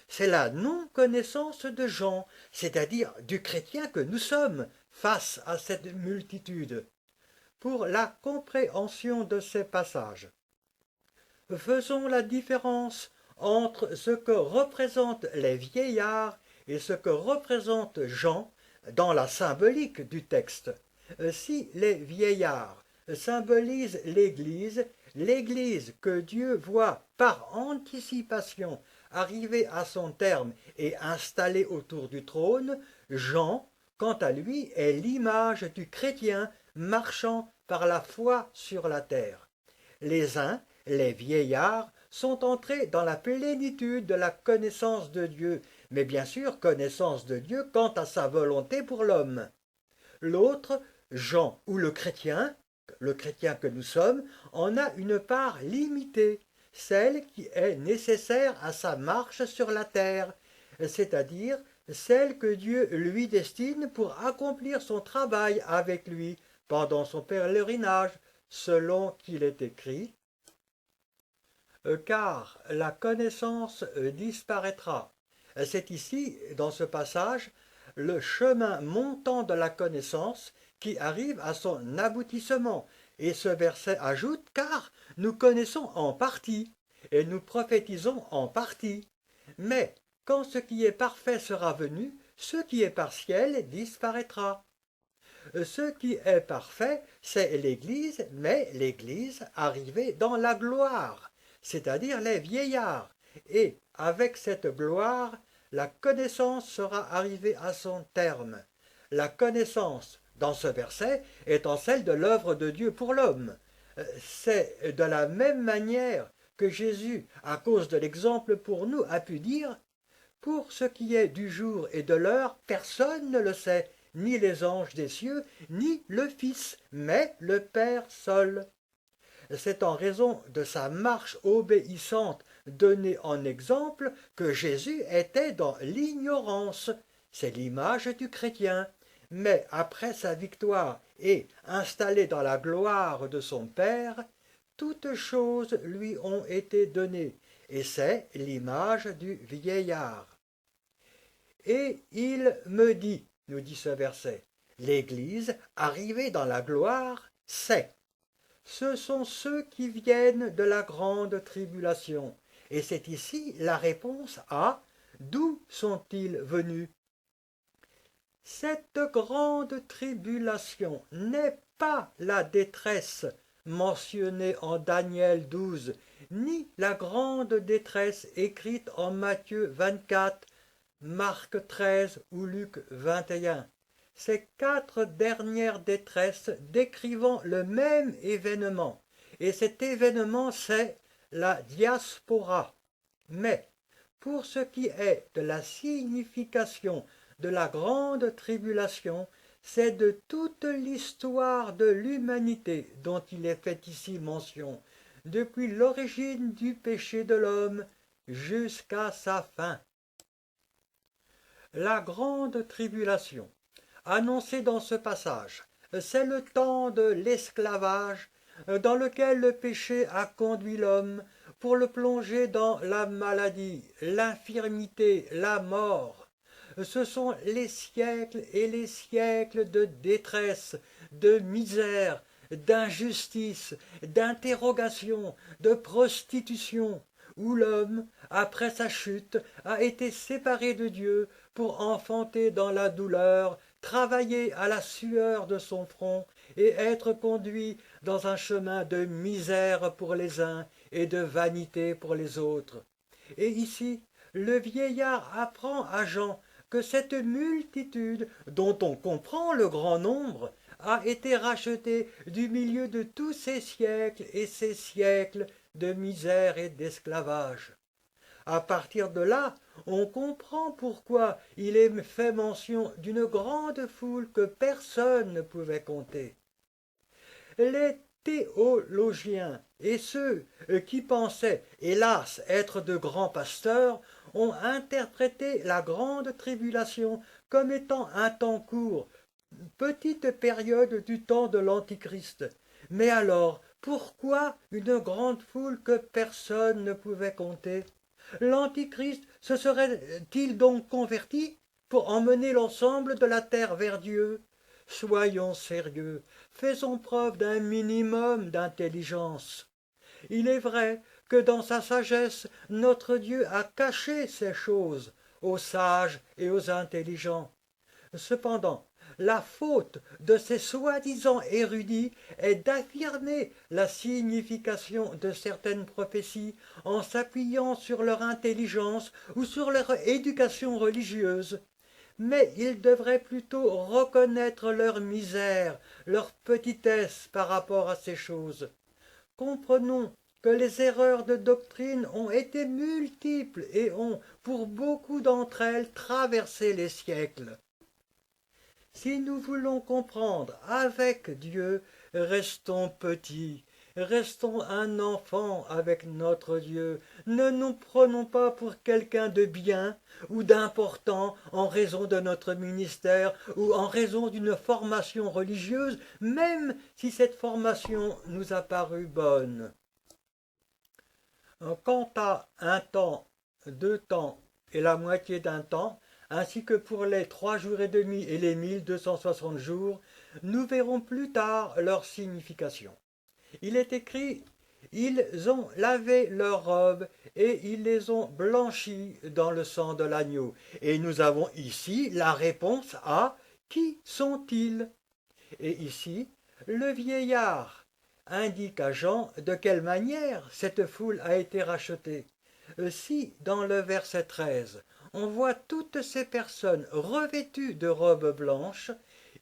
C'est la non-connaissance de Jean, c'est-à-dire du chrétien que nous sommes, face à cette multitude. Pour la compréhension de ces passages, faisons la différence entre ce que représentent les vieillards et ce que représente Jean dans la symbolique du texte. Si les vieillards symbolisent l'Église, l'Église que Dieu voit par anticipation arriver à son terme et installé autour du trône, Jean, quant à lui, est l'image du chrétien marchant par la foi sur la terre. Les uns, les vieillards, sont entrés dans la plénitude de la connaissance de Dieu, mais bien sûr connaissance de Dieu quant à sa volonté pour l'homme. L'autre, Jean ou le chrétien que nous sommes, en a une part limitée, celle qui est nécessaire à sa marche sur la terre, c'est-à-dire celle que Dieu lui destine pour accomplir son travail avec lui pendant son pèlerinage, selon qu'il est écrit. Car la connaissance disparaîtra. C'est ici, dans ce passage, le chemin montant de la connaissance qui arrive à son aboutissement. Et ce verset ajoute, car nous connaissons en partie, et nous prophétisons en partie. Mais quand ce qui est parfait sera venu, ce qui est partiel disparaîtra. Ce qui est parfait, c'est l'Église, mais l'Église arrivée dans la gloire, c'est-à-dire les vieillards. Et avec cette gloire, la connaissance sera arrivée à son terme. La connaissance, dans ce verset, étant celle de l'œuvre de Dieu pour l'homme. C'est de la même manière que Jésus, à cause de l'exemple pour nous, a pu dire « Pour ce qui est du jour et de l'heure, personne ne le sait, ni les anges des cieux, ni le Fils, mais le Père seul. » C'est en raison de sa marche obéissante donnée en exemple que Jésus était dans l'ignorance. C'est l'image du chrétien. Mais après sa victoire et installé dans la gloire de son Père, toutes choses lui ont été données, et c'est l'image du vieillard. Et il me dit, nous dit ce verset, l'Église, arrivée dans la gloire, c'est. Ce sont ceux qui viennent de la grande tribulation. Et c'est ici la réponse à d'où sont-ils venus? Cette grande tribulation n'est pas la détresse mentionnée en Daniel 12, ni la grande détresse écrite en Matthieu 24, Marc 13 ou Luc 21. Ces quatre dernières détresses décrivant le même événement, et cet événement c'est la diaspora. Mais pour ce qui est de la signification de la grande tribulation, c'est de toute l'histoire de l'humanité dont il est fait ici mention, depuis l'origine du péché de l'homme jusqu'à sa fin. La grande tribulation, annoncée dans ce passage, c'est le temps de l'esclavage dans lequel le péché a conduit l'homme pour le plonger dans la maladie, l'infirmité, la mort. Ce sont les siècles et les siècles de détresse, de misère, d'injustice, d'interrogation, de prostitution, où l'homme, après sa chute, a été séparé de Dieu pour enfanter dans la douleur, travailler à la sueur de son front et être conduit dans un chemin de misère pour les uns et de vanité pour les autres. Et ici, le vieillard apprend à Jean que cette multitude, dont on comprend le grand nombre, a été rachetée du milieu de tous ces siècles et ces siècles de misère et d'esclavage. À partir de là, on comprend pourquoi il est fait mention d'une grande foule que personne ne pouvait compter. Les théologiens et ceux qui pensaient, hélas, être de grands pasteurs, ont interprété la grande tribulation comme étant un temps court, petite période du temps de l'Antichrist. Mais alors, pourquoi une grande foule que personne ne pouvait compter? L'Antichrist se serait-il donc converti pour emmener l'ensemble de la terre vers Dieu? Soyons sérieux, faisons preuve d'un minimum d'intelligence. Il est vrai que dans sa sagesse, notre Dieu a caché ces choses aux sages et aux intelligents. Cependant, la faute de ces soi-disant érudits est d'affirmer la signification de certaines prophéties en s'appuyant sur leur intelligence ou sur leur éducation religieuse. Mais ils devraient plutôt reconnaître leur misère, leur petitesse par rapport à ces choses. Comprenons que les erreurs de doctrine ont été multiples et ont, pour beaucoup d'entre elles, traversé les siècles. Si nous voulons comprendre avec Dieu, restons petits, restons un enfant avec notre Dieu. Ne nous prenons pas pour quelqu'un de bien ou d'important en raison de notre ministère ou en raison d'une formation religieuse, même si cette formation nous a paru bonne. Quant à un temps, 2 temps et la moitié d'un temps, ainsi que pour les 3 jours et demi et les 1260 jours, nous verrons plus tard leur signification. Il est écrit « Ils ont lavé leurs robes et ils les ont blanchies dans le sang de l'agneau. » Et nous avons ici la réponse à « Qui sont-ils » Et ici, le vieillard indique à Jean de quelle manière cette foule a été rachetée. Si, dans le verset 13, on voit toutes ces personnes revêtues de robes blanches,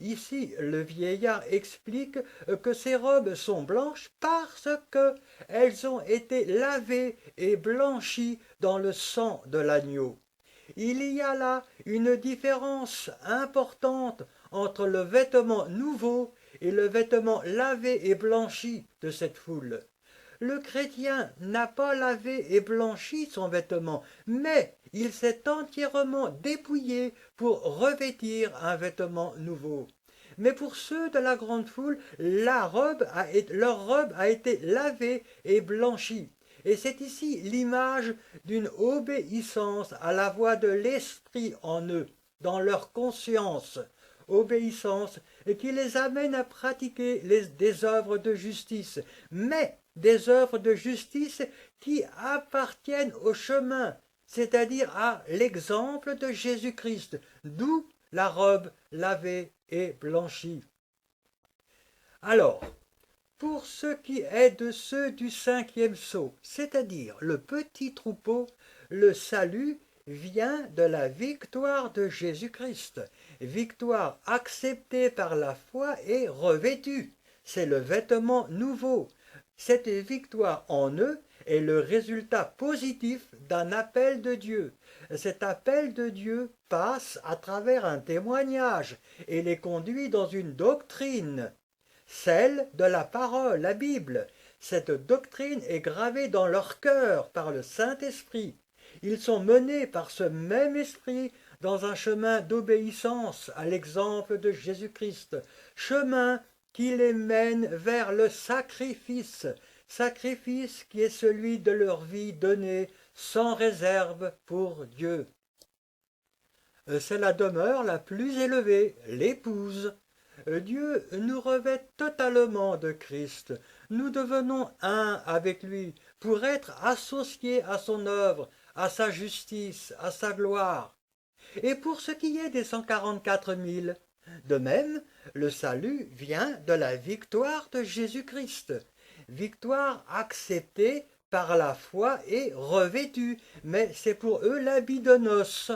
ici le vieillard explique que ces robes sont blanches parce qu'elles ont été lavées et blanchies dans le sang de l'agneau. Il y a là une différence importante entre le vêtement nouveau et le vêtement lavé et blanchi de cette foule. Le chrétien n'a pas lavé et blanchi son vêtement, mais il s'est entièrement dépouillé pour revêtir un vêtement nouveau. Mais pour ceux de la grande foule, leur robe a été lavée et blanchie. Et c'est ici l'image d'une obéissance à la voix de l'Esprit en eux, dans leur conscience, obéissance qui les amène à pratiquer des œuvres de justice, mais des œuvres de justice qui appartiennent au chemin, c'est-à-dire à l'exemple de Jésus-Christ, d'où la robe lavée et blanchie. Alors, pour ce qui est de ceux du 5e sceau, c'est-à-dire le petit troupeau, le salut vient de la victoire de Jésus-Christ, victoire acceptée par la foi et revêtue. C'est le vêtement nouveau. Cette victoire en eux est le résultat positif d'un appel de Dieu. Cet appel de Dieu passe à travers un témoignage et les conduit dans une doctrine, celle de la parole, la Bible. Cette doctrine est gravée dans leur cœur par le Saint-Esprit. Ils sont menés par ce même esprit dans un chemin d'obéissance à l'exemple de Jésus-Christ, chemin qui les mène vers le sacrifice, sacrifice qui est celui de leur vie donnée sans réserve pour Dieu. C'est la demeure la plus élevée, l'épouse. Dieu nous revêt totalement de Christ. Nous devenons un avec lui pour être associés à son œuvre, à sa justice, à sa gloire. Et pour ce qui est des 144 000, de même, le salut vient de la victoire de Jésus-Christ. Victoire acceptée par la foi et revêtue, mais c'est pour eux l'habit de noces.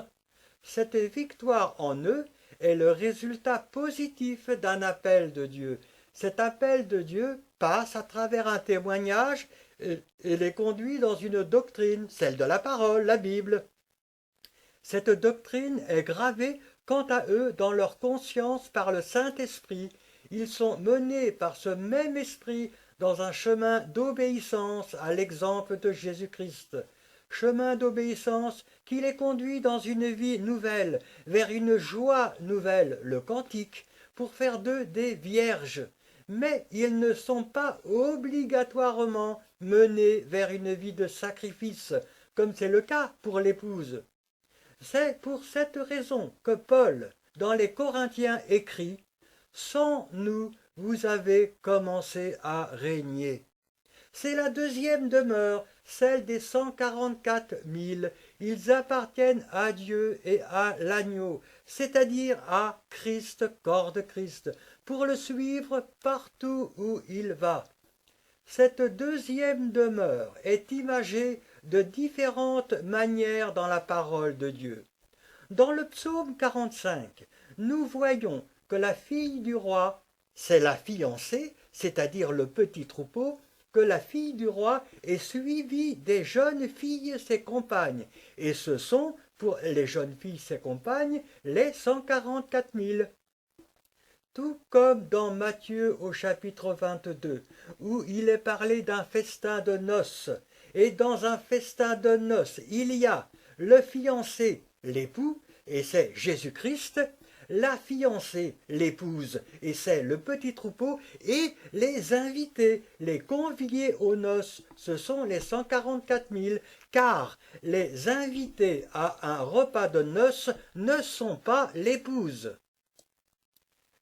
Cette victoire en eux est le résultat positif d'un appel de Dieu. Cet appel de Dieu passe à travers un témoignage et les conduit dans une doctrine, celle de la parole, la Bible. Cette doctrine est gravée quant à eux dans leur conscience par le Saint-Esprit. Ils sont menés par ce même esprit dans un chemin d'obéissance à l'exemple de Jésus-Christ. Chemin d'obéissance qui les conduit dans une vie nouvelle, vers une joie nouvelle, le cantique, pour faire d'eux des vierges. Mais ils ne sont pas obligatoirement menés vers une vie de sacrifice, comme c'est le cas pour l'épouse. C'est pour cette raison que Paul, dans les Corinthiens, écrit « Sans nous, vous avez commencé à régner ». C'est la deuxième demeure, celle des 144 000. Ils appartiennent à Dieu et à l'agneau, c'est-à-dire à Christ, corps de Christ, pour le suivre partout où il va. Cette deuxième demeure est imagée de différentes manières dans la parole de Dieu. Dans le psaume 45, nous voyons que la fille du roi, c'est la fiancée, c'est-à-dire le petit troupeau, que la fille du roi est suivie des jeunes filles ses compagnes, et ce sont, pour les jeunes filles ses compagnes, les 144 000. Tout comme dans Matthieu au chapitre 22, où il est parlé d'un festin de noces, et dans un festin de noces, il y a le fiancé, l'époux, et c'est Jésus-Christ, la fiancée, l'épouse, et c'est le petit troupeau, et les invités, les conviés aux noces, ce sont les 144 000, car les invités à un repas de noces ne sont pas l'épouse.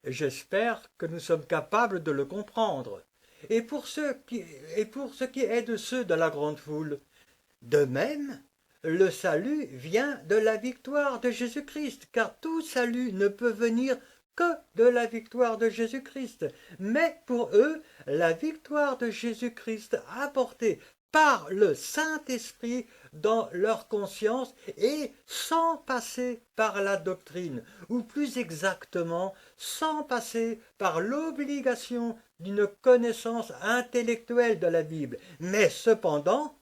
J'espère que nous sommes capables de le comprendre. Et pour ce qui est de ceux de la grande foule, de même, le salut vient de la victoire de Jésus-Christ, car tout salut ne peut venir que de la victoire de Jésus-Christ. Mais pour eux, la victoire de Jésus-Christ apportée par le Saint-Esprit dans leur conscience et sans passer par la doctrine, ou plus exactement, sans passer par l'obligation d'une connaissance intellectuelle de la Bible, mais cependant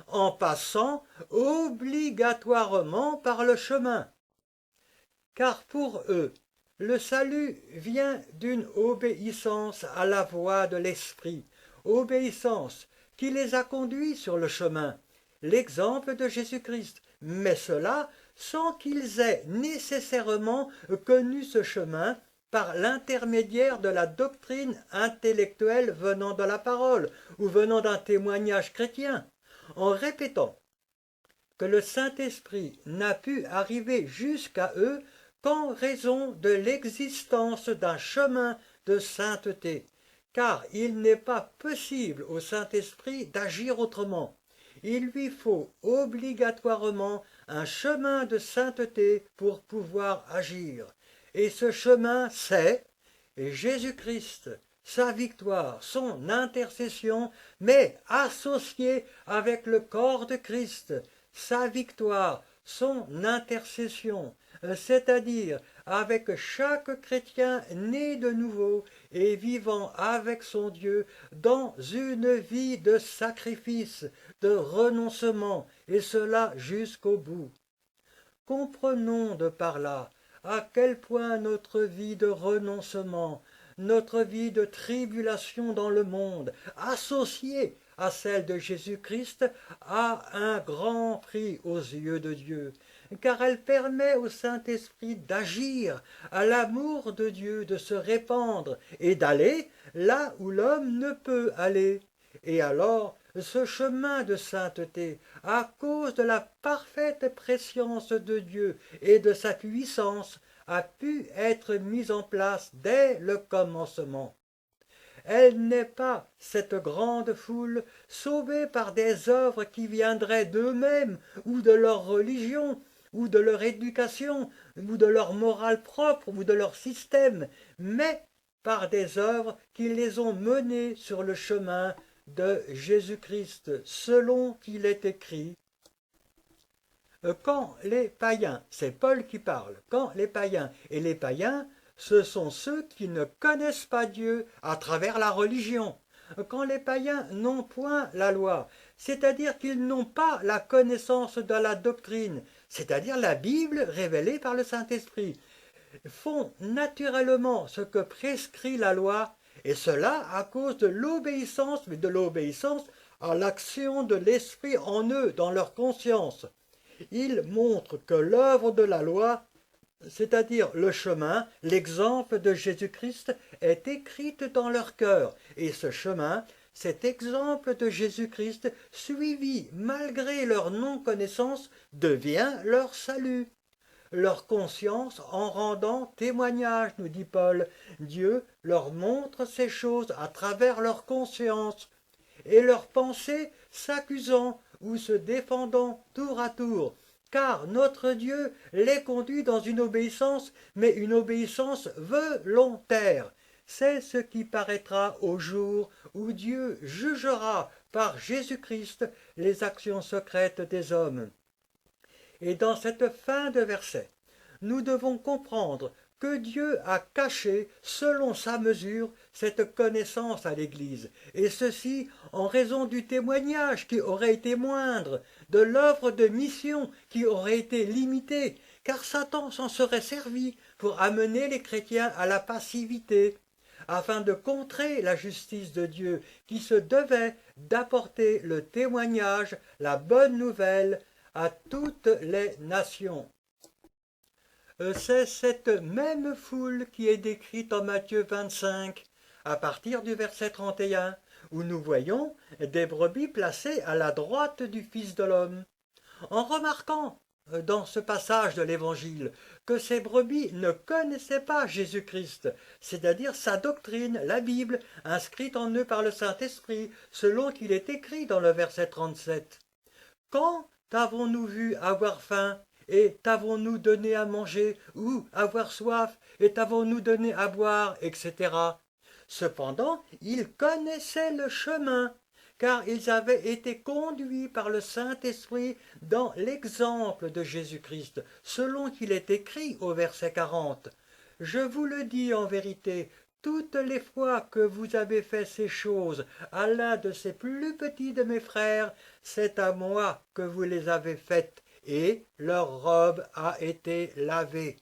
en passant obligatoirement par le chemin. Car pour eux, le salut vient d'une obéissance à la voix de l'Esprit, obéissance qui les a conduits sur le chemin, l'exemple de Jésus-Christ, mais cela sans qu'ils aient nécessairement connu ce chemin par l'intermédiaire de la doctrine intellectuelle venant de la parole ou venant d'un témoignage chrétien, en répétant que le Saint-Esprit n'a pu arriver jusqu'à eux qu'en raison de l'existence d'un chemin de sainteté, car il n'est pas possible au Saint-Esprit d'agir autrement. Il lui faut obligatoirement un chemin de sainteté pour pouvoir agir. Et ce chemin, c'est Jésus-Christ, sa victoire, son intercession, mais associé avec le corps de Christ, sa victoire, son intercession, c'est-à-dire avec chaque chrétien né de nouveau et vivant avec son Dieu dans une vie de sacrifice, de renoncement, et cela jusqu'au bout. Comprenons de par là à quel point notre vie de renoncement, notre vie de tribulation dans le monde, associée à celle de Jésus-Christ, a un grand prix aux yeux de Dieu, car elle permet au Saint-Esprit d'agir, à l'amour de Dieu de se répandre et d'aller là où l'homme ne peut aller. Et alors, ce chemin de sainteté, à cause de la parfaite préscience de Dieu et de sa puissance, a pu être mis en place dès le commencement. Elle n'est pas, cette grande foule, sauvée par des œuvres qui viendraient d'eux-mêmes, ou de leur religion, ou de leur éducation, ou de leur morale propre, ou de leur système, mais par des œuvres qui les ont menés sur le chemin de Jésus-Christ, selon qu'il est écrit. Quand les païens, c'est Paul qui parle, quand les païens, et les païens, ce sont ceux qui ne connaissent pas Dieu à travers la religion. Quand les païens n'ont point la loi, c'est-à-dire qu'ils n'ont pas la connaissance de la doctrine, c'est-à-dire la Bible révélée par le Saint-Esprit, font naturellement ce que prescrit la loi, et cela à cause de l'obéissance, mais de l'obéissance à l'action de l'Esprit en eux, dans leur conscience. Ils montrent que l'œuvre de la loi, c'est-à-dire le chemin, l'exemple de Jésus-Christ, est écrite dans leur cœur, et ce chemin, cet exemple de Jésus-Christ, suivi malgré leur non-connaissance, devient leur salut. Leur conscience en rendant témoignage, nous dit Paul. Dieu leur montre ces choses à travers leur conscience, et leurs pensées s'accusant ou se défendant tour à tour, car notre Dieu les conduit dans une obéissance, mais une obéissance volontaire. C'est ce qui paraîtra au jour où Dieu jugera par Jésus-Christ les actions secrètes des hommes. Et dans cette fin de verset, nous devons comprendre que Dieu a caché, selon sa mesure, cette connaissance à l'Église, et ceci en raison du témoignage qui aurait été moindre, de l'œuvre de mission qui aurait été limitée, car Satan s'en serait servi pour amener les chrétiens à la passivité, afin de contrer la justice de Dieu qui se devait d'apporter le témoignage, la bonne nouvelle, à toutes les nations. C'est cette même foule qui est décrite en Matthieu 25, à partir du verset 31, où nous voyons des brebis placées à la droite du Fils de l'homme. En remarquant dans ce passage de l'Évangile que ces brebis ne connaissaient pas Jésus-Christ, c'est-à-dire sa doctrine, la Bible, inscrite en eux par le Saint-Esprit, selon qu'il est écrit dans le verset 37. Quand t'avons-nous vu avoir faim, et t'avons-nous donné à manger, ou avoir soif, et t'avons-nous donné à boire, etc. Cependant, ils connaissaient le chemin, car ils avaient été conduits par le Saint-Esprit dans l'exemple de Jésus-Christ, selon qu'il est écrit au verset 40. Je vous le dis en vérité, toutes les fois que vous avez fait ces choses à l'un de ces plus petits de mes frères, c'est à moi que vous les avez faites, et leur robe a été lavée.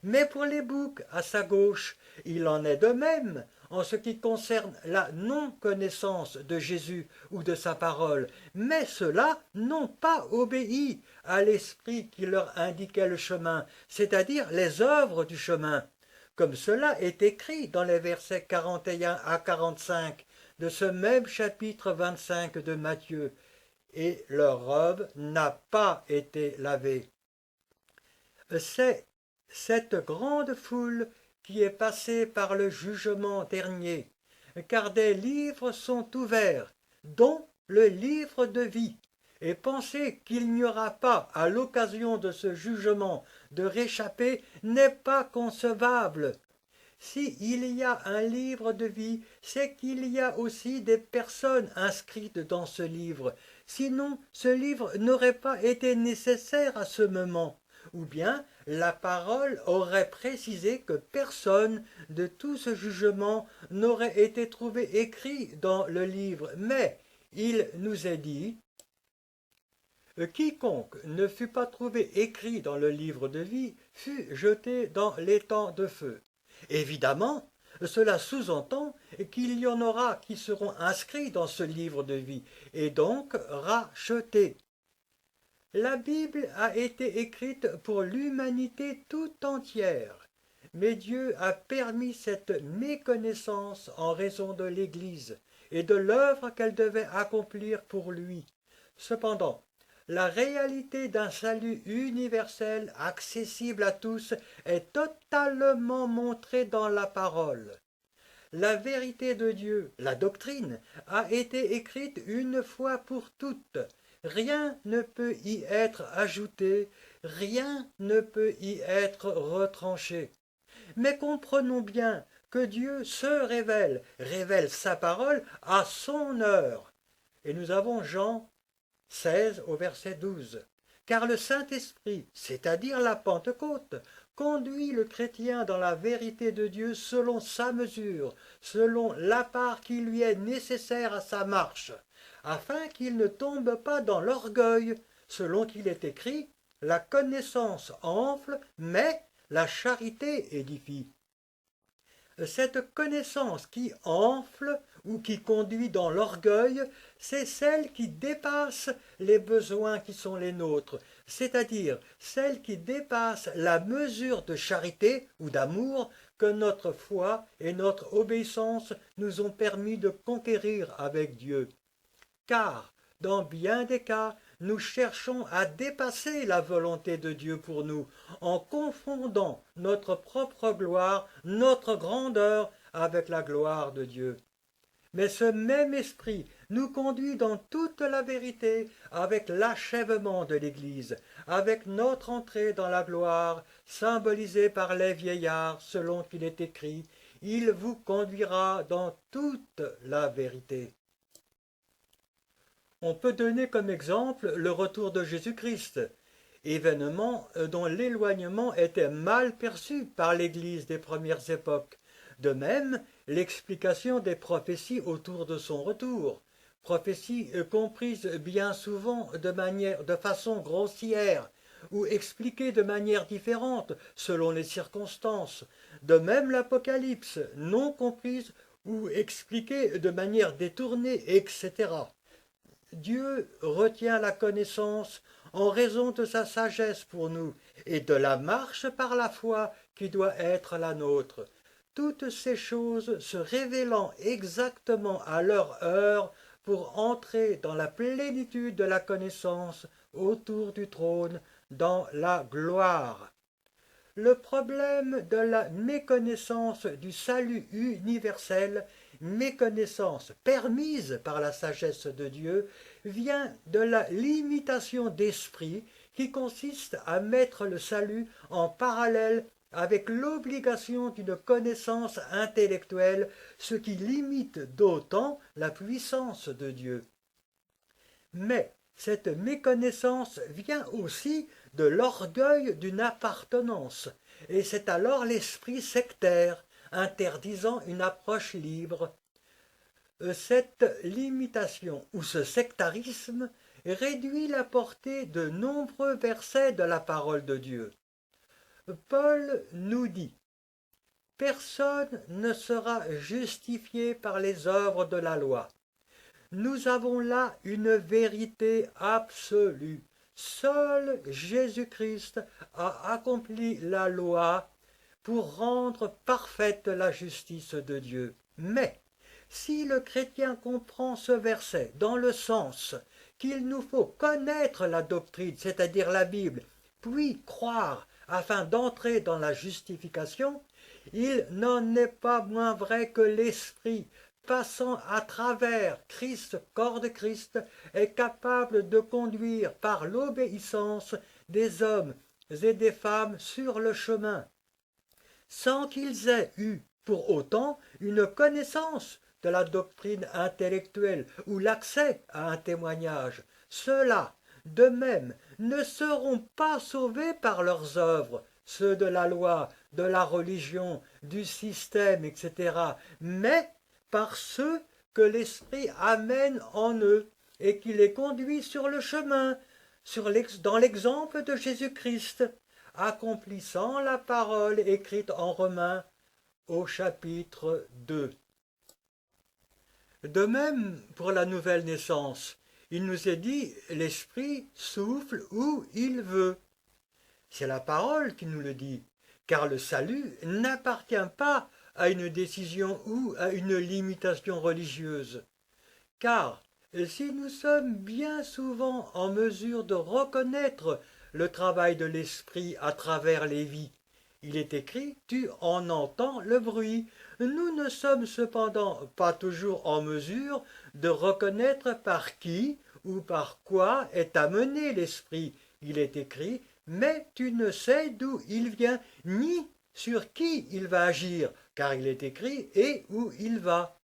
Mais pour les boucs à sa gauche, il en est de même en ce qui concerne la non-connaissance de Jésus ou de sa parole, mais ceux-là n'ont pas obéi à l'esprit qui leur indiquait le chemin, c'est-à-dire les œuvres du chemin, comme cela est écrit dans les versets 41 à 45 de ce même chapitre 25 de Matthieu, et leur robe n'a pas été lavée. C'est cette grande foule qui est passée par le jugement dernier, car des livres sont ouverts, dont le livre de vie, et penser qu'il n'y aura pas, à l'occasion de ce jugement, de réchapper n'est pas concevable. S'il y a un livre de vie, c'est qu'il y a aussi des personnes inscrites dans ce livre. Sinon, ce livre n'aurait pas été nécessaire à ce moment. Ou bien, la parole aurait précisé que personne de tout ce jugement n'aurait été trouvé écrit dans le livre, mais il nous est dit quiconque ne fut pas trouvé écrit dans le livre de vie fut jeté dans l'étang de feu. Évidemment, cela sous-entend qu'il y en aura qui seront inscrits dans ce livre de vie et donc rachetés. La Bible a été écrite pour l'humanité tout entière, mais Dieu a permis cette méconnaissance en raison de l'Église et de l'œuvre qu'elle devait accomplir pour lui. Cependant, la réalité d'un salut universel accessible à tous est totalement montrée dans la parole. La vérité de Dieu, la doctrine, a été écrite une fois pour toutes. Rien ne peut y être ajouté, rien ne peut y être retranché. Mais comprenons bien que Dieu se révèle sa parole à son heure. Et nous avons Jean 16 au verset 12. Car le Saint-Esprit, c'est-à-dire la Pentecôte, conduit le chrétien dans la vérité de Dieu selon sa mesure, selon la part qui lui est nécessaire à sa marche, afin qu'il ne tombe pas dans l'orgueil, selon qu'il est écrit, la connaissance enfle, mais la charité édifie. Cette connaissance qui enfle ou qui conduit dans l'orgueil, c'est celle qui dépasse les besoins qui sont les nôtres, c'est-à-dire celle qui dépasse la mesure de charité ou d'amour que notre foi et notre obéissance nous ont permis de conquérir avec Dieu. Car, dans bien des cas, nous cherchons à dépasser la volonté de Dieu pour nous, en confondant notre propre gloire, notre grandeur, avec la gloire de Dieu. Mais ce même esprit nous conduit dans toute la vérité avec l'achèvement de l'Église, avec notre entrée dans la gloire, symbolisée par les vieillards, selon qu'il est écrit, « Il vous conduira dans toute la vérité ». On peut donner comme exemple le retour de Jésus-Christ, événement dont l'éloignement était mal perçu par l'Église des premières époques. De même, l'explication des prophéties autour de son retour, prophéties comprises bien souvent de façon grossière, ou expliquées de manière différente selon les circonstances. De même l'Apocalypse, non comprise ou expliquée de manière détournée, etc. Dieu retient la connaissance en raison de sa sagesse pour nous et de la marche par la foi qui doit être la nôtre. Toutes ces choses se révélant exactement à leur heure pour entrer dans la plénitude de la connaissance autour du trône dans la gloire. Le problème de la méconnaissance du salut universel, méconnaissance permise par la sagesse de Dieu, vient de la limitation d'esprit qui consiste à mettre le salut en parallèle avec l'obligation d'une connaissance intellectuelle, ce qui limite d'autant la puissance de Dieu. Mais cette méconnaissance vient aussi de l'orgueil d'une appartenance, et c'est alors l'esprit sectaire, interdisant une approche libre. Cette limitation ou ce sectarisme réduit la portée de nombreux versets de la parole de Dieu. Paul nous dit « Personne ne sera justifié par les œuvres de la loi. Nous avons là une vérité absolue. Seul Jésus-Christ a accompli la loi pour rendre parfaite la justice de Dieu. Mais si le chrétien comprend ce verset dans le sens qu'il nous faut connaître la doctrine, c'est-à-dire la Bible, puis croire afin d'entrer dans la justification, il n'en est pas moins vrai que l'Esprit, passant à travers Christ, corps de Christ, est capable de conduire par l'obéissance des hommes et des femmes sur le chemin, sans qu'ils aient eu pour autant une connaissance de la doctrine intellectuelle ou l'accès à un témoignage. Ceux-là, de même, ne seront pas sauvés par leurs œuvres, ceux de la loi, de la religion, du système, etc., mais par ceux que l'Esprit amène en eux et qui les conduit sur le chemin, dans l'exemple de Jésus-Christ, accomplissant la parole écrite en Romains au chapitre 2. De même, pour la nouvelle naissance, il nous est dit l'Esprit souffle où il veut. C'est la parole qui nous le dit, car le salut n'appartient pas à une décision ou à une limitation religieuse. Car si nous sommes bien souvent en mesure de reconnaître le travail de l'Esprit à travers les vies, il est écrit, tu en entends le bruit. Nous ne sommes cependant pas toujours en mesure de reconnaître par qui ou par quoi est amené l'Esprit. Il est écrit, mais tu ne sais d'où il vient, ni sur qui il va agir, car il est écrit et où il va.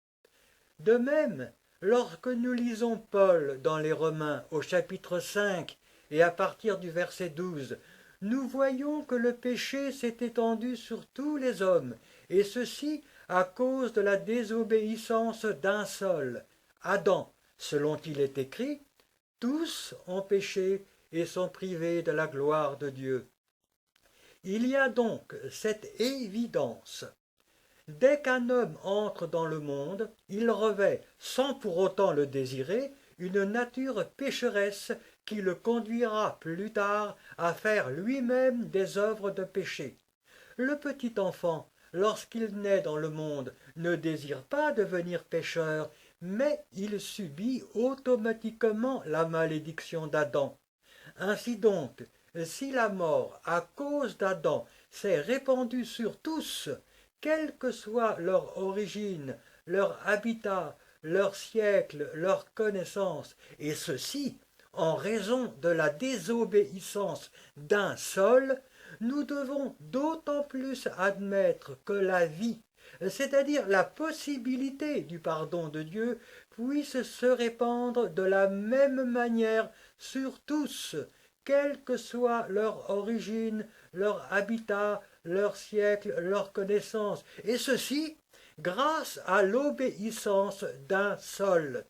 De même, lorsque nous lisons Paul dans les Romains au chapitre 5 et à partir du verset 12, nous voyons que le péché s'est étendu sur tous les hommes, et ceci à cause de la désobéissance d'un seul, Adam, selon qu'il est écrit, tous ont péché et sont privés de la gloire de Dieu. Il y a donc cette évidence. Dès qu'un homme entre dans le monde, il revêt, sans pour autant le désirer, une nature pécheresse qui le conduira plus tard à faire lui-même des œuvres de péché. Le petit enfant, lorsqu'il naît dans le monde, ne désire pas devenir pécheur, mais il subit automatiquement la malédiction d'Adam. Ainsi donc, si la mort à cause d'Adam s'est répandue sur tous, quelle que soit leur origine, leur habitat, leur siècle, leur connaissance, et ceci en raison de la désobéissance d'un seul, nous devons d'autant plus admettre que la vie, c'est-à-dire la possibilité du pardon de Dieu, puisse se répandre de la même manière sur tous, quelle que soit leur origine, leur habitat, leur siècle, leur connaissance, et ceci grâce à l'obéissance d'un seul.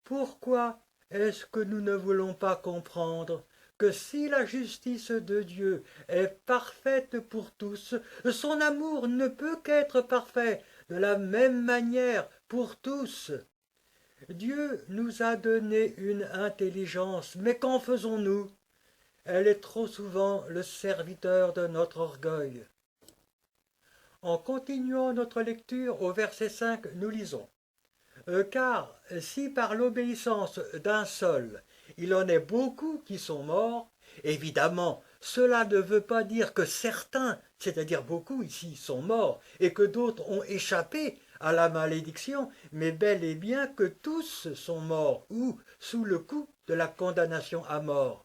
Pourquoi est-ce que nous ne voulons pas comprendre que si la justice de Dieu est parfaite pour tous, son amour ne peut qu'être parfait de la même manière pour tous? Dieu nous a donné une intelligence, mais qu'en faisons-nous? Elle est trop souvent le serviteur de notre orgueil. En continuant notre lecture au verset 5, nous lisons car si par l'obéissance d'un seul, il en est beaucoup qui sont morts, évidemment, cela ne veut pas dire que certains, c'est-à-dire beaucoup ici, sont morts, et que d'autres ont échappé à la malédiction, mais bel et bien que tous sont morts, ou sous le coup de la condamnation à mort.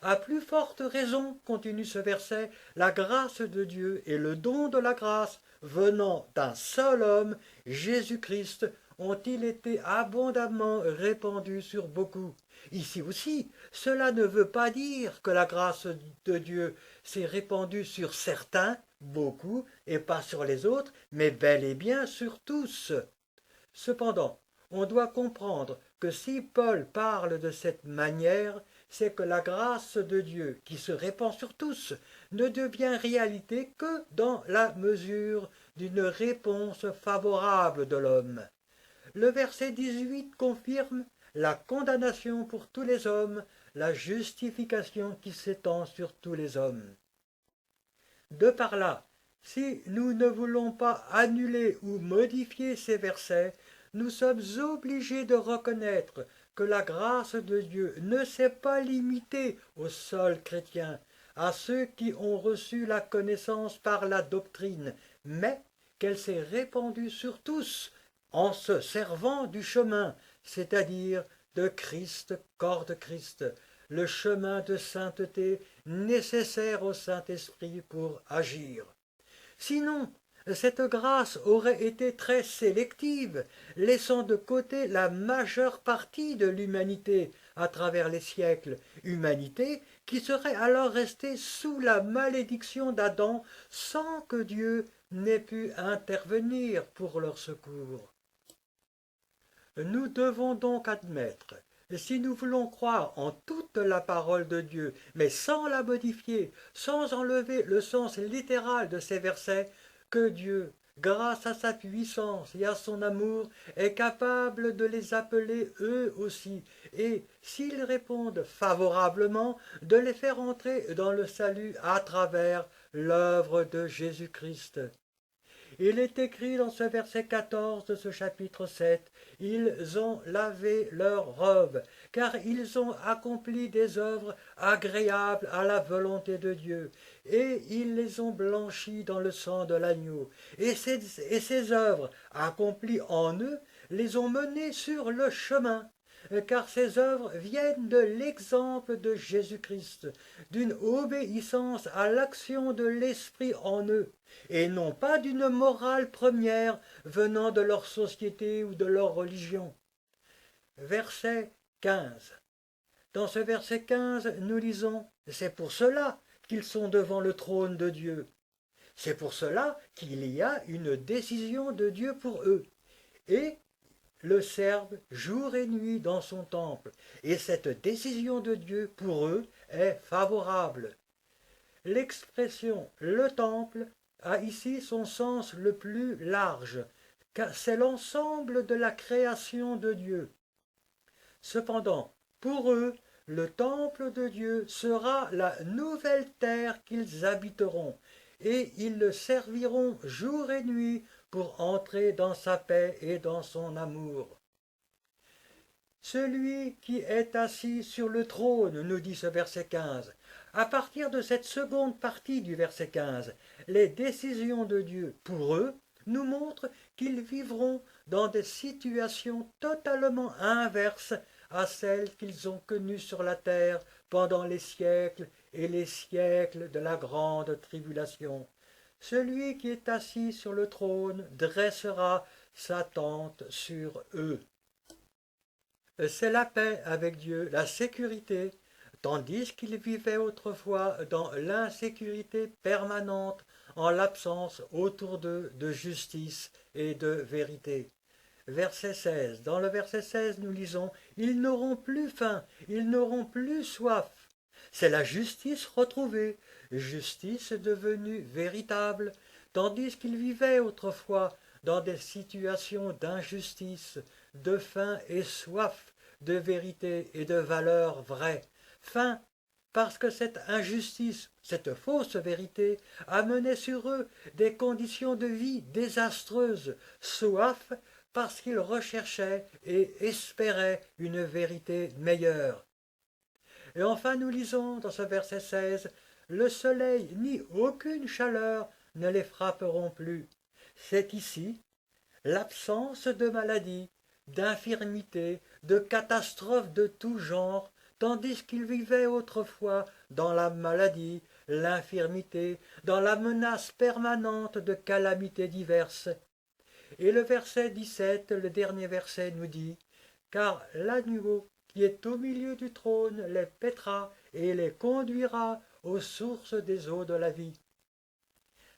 À plus forte raison, continue ce verset, la grâce de Dieu et le don de la grâce venant d'un seul homme, Jésus-Christ, ont-ils été abondamment répandus sur beaucoup. Ici aussi, cela ne veut pas dire que la grâce de Dieu s'est répandue sur certains, beaucoup, et pas sur les autres, mais bel et bien sur tous. Cependant, on doit comprendre que si Paul parle de cette manière, c'est que la grâce de Dieu, qui se répand sur tous, ne devient réalité que dans la mesure d'une réponse favorable de l'homme. Le verset 18 confirme la condamnation pour tous les hommes, la justification qui s'étend sur tous les hommes. De par là, si nous ne voulons pas annuler ou modifier ces versets, nous sommes obligés de reconnaître que la grâce de Dieu ne s'est pas limitée aux seuls chrétiens, à ceux qui ont reçu la connaissance par la doctrine, mais qu'elle s'est répandue sur tous, en se servant du chemin, c'est-à-dire de Christ, corps de Christ, le chemin de sainteté nécessaire au Saint-Esprit pour agir. Sinon, cette grâce aurait été très sélective, laissant de côté la majeure partie de l'humanité à travers les siècles, humanité qui seraient alors restés sous la malédiction d'Adam sans que Dieu n'ait pu intervenir pour leur secours. Nous devons donc admettre, si nous voulons croire en toute la parole de Dieu, mais sans la modifier, sans enlever le sens littéral de ces versets, que Dieu, grâce à sa puissance et à son amour, est capable de les appeler eux aussi, et, s'ils répondent favorablement, de les faire entrer dans le salut à travers l'œuvre de Jésus-Christ. Il est écrit dans ce verset 14 de ce chapitre 7, « Ils ont lavé leurs robes, car ils ont accompli des œuvres agréables à la volonté de Dieu, et ils les ont blanchies dans le sang de l'agneau. Et ces œuvres, accomplies en eux, les ont menés sur le chemin. » Car ces œuvres viennent de l'exemple de Jésus-Christ, d'une obéissance à l'action de l'Esprit en eux, et non pas d'une morale première venant de leur société ou de leur religion. Verset 15. Dans ce verset 15, nous lisons « C'est pour cela qu'ils sont devant le trône de Dieu. C'est pour cela qu'il y a une décision de Dieu pour eux. Et le servent jour et nuit dans son temple, et cette décision de Dieu pour eux est favorable. » L'expression « le temple » a ici son sens le plus large, car c'est l'ensemble de la création de Dieu. Cependant, pour eux, le temple de Dieu sera la nouvelle terre qu'ils habiteront, et ils le serviront jour et nuit pour entrer dans sa paix et dans son amour. Celui qui est assis sur le trône, nous dit ce verset 15. À partir de cette seconde partie du verset 15, les décisions de Dieu pour eux nous montrent qu'ils vivront dans des situations totalement inverses à celles qu'ils ont connues sur la terre pendant les siècles et les siècles de la grande tribulation. Celui qui est assis sur le trône dressera sa tente sur eux. C'est la paix avec Dieu, la sécurité, tandis qu'ils vivaient autrefois dans l'insécurité permanente en l'absence autour d'eux de justice et de vérité. Verset 16. Dans le verset 16, nous lisons « Ils n'auront plus faim, ils n'auront plus soif. » C'est la justice retrouvée, justice devenue véritable, tandis qu'ils vivaient autrefois dans des situations d'injustice, de faim et soif, de vérité et de valeur vraie. Faim, parce que cette injustice, cette fausse vérité, amenait sur eux des conditions de vie désastreuses. Soif, parce qu'ils recherchaient et espéraient une vérité meilleure. Et enfin nous lisons dans ce verset 16, « Le soleil ni aucune chaleur ne les frapperont plus. » C'est ici l'absence de maladie, d'infirmité, de catastrophes de tout genre, tandis qu'ils vivaient autrefois dans la maladie, l'infirmité, dans la menace permanente de calamités diverses. Et le verset 17, le dernier verset, nous dit « Car l'agneau qui est au milieu du trône les paîtra et les conduira aux sources des eaux de la vie. »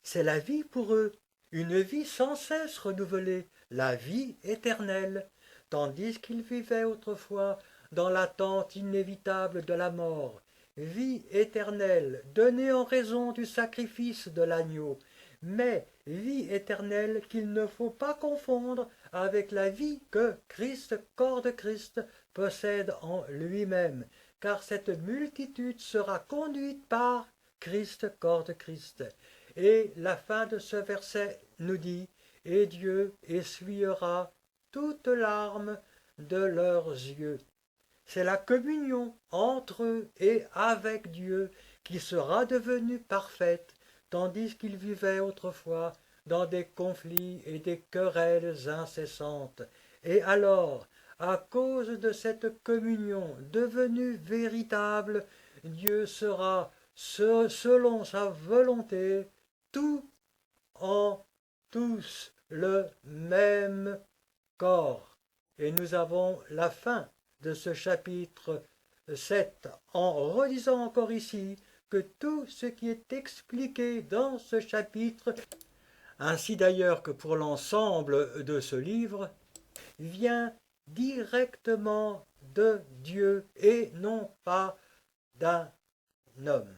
C'est la vie pour eux, une vie sans cesse renouvelée, la vie éternelle, tandis qu'ils vivaient autrefois dans l'attente inévitable de la mort, vie éternelle donnée en raison du sacrifice de l'agneau, mais vie éternelle qu'il ne faut pas confondre avec la vie que Christ, corps de Christ, possède en lui-même, car cette multitude sera conduite par Christ, corps de Christ. Et la fin de ce verset nous dit « Et Dieu essuiera toute larme de leurs yeux. » C'est la communion entre eux et avec Dieu qui sera devenue parfaite, tandis qu'ils vivaient autrefois dans des conflits et des querelles incessantes. Et alors, à cause de cette communion devenue véritable, Dieu sera, selon sa volonté, tout en tous le même corps. Et nous avons la fin de ce chapitre C'est en redisant encore ici que tout ce qui est expliqué dans ce chapitre, ainsi d'ailleurs que pour l'ensemble de ce livre, vient directement de Dieu et non pas d'un homme.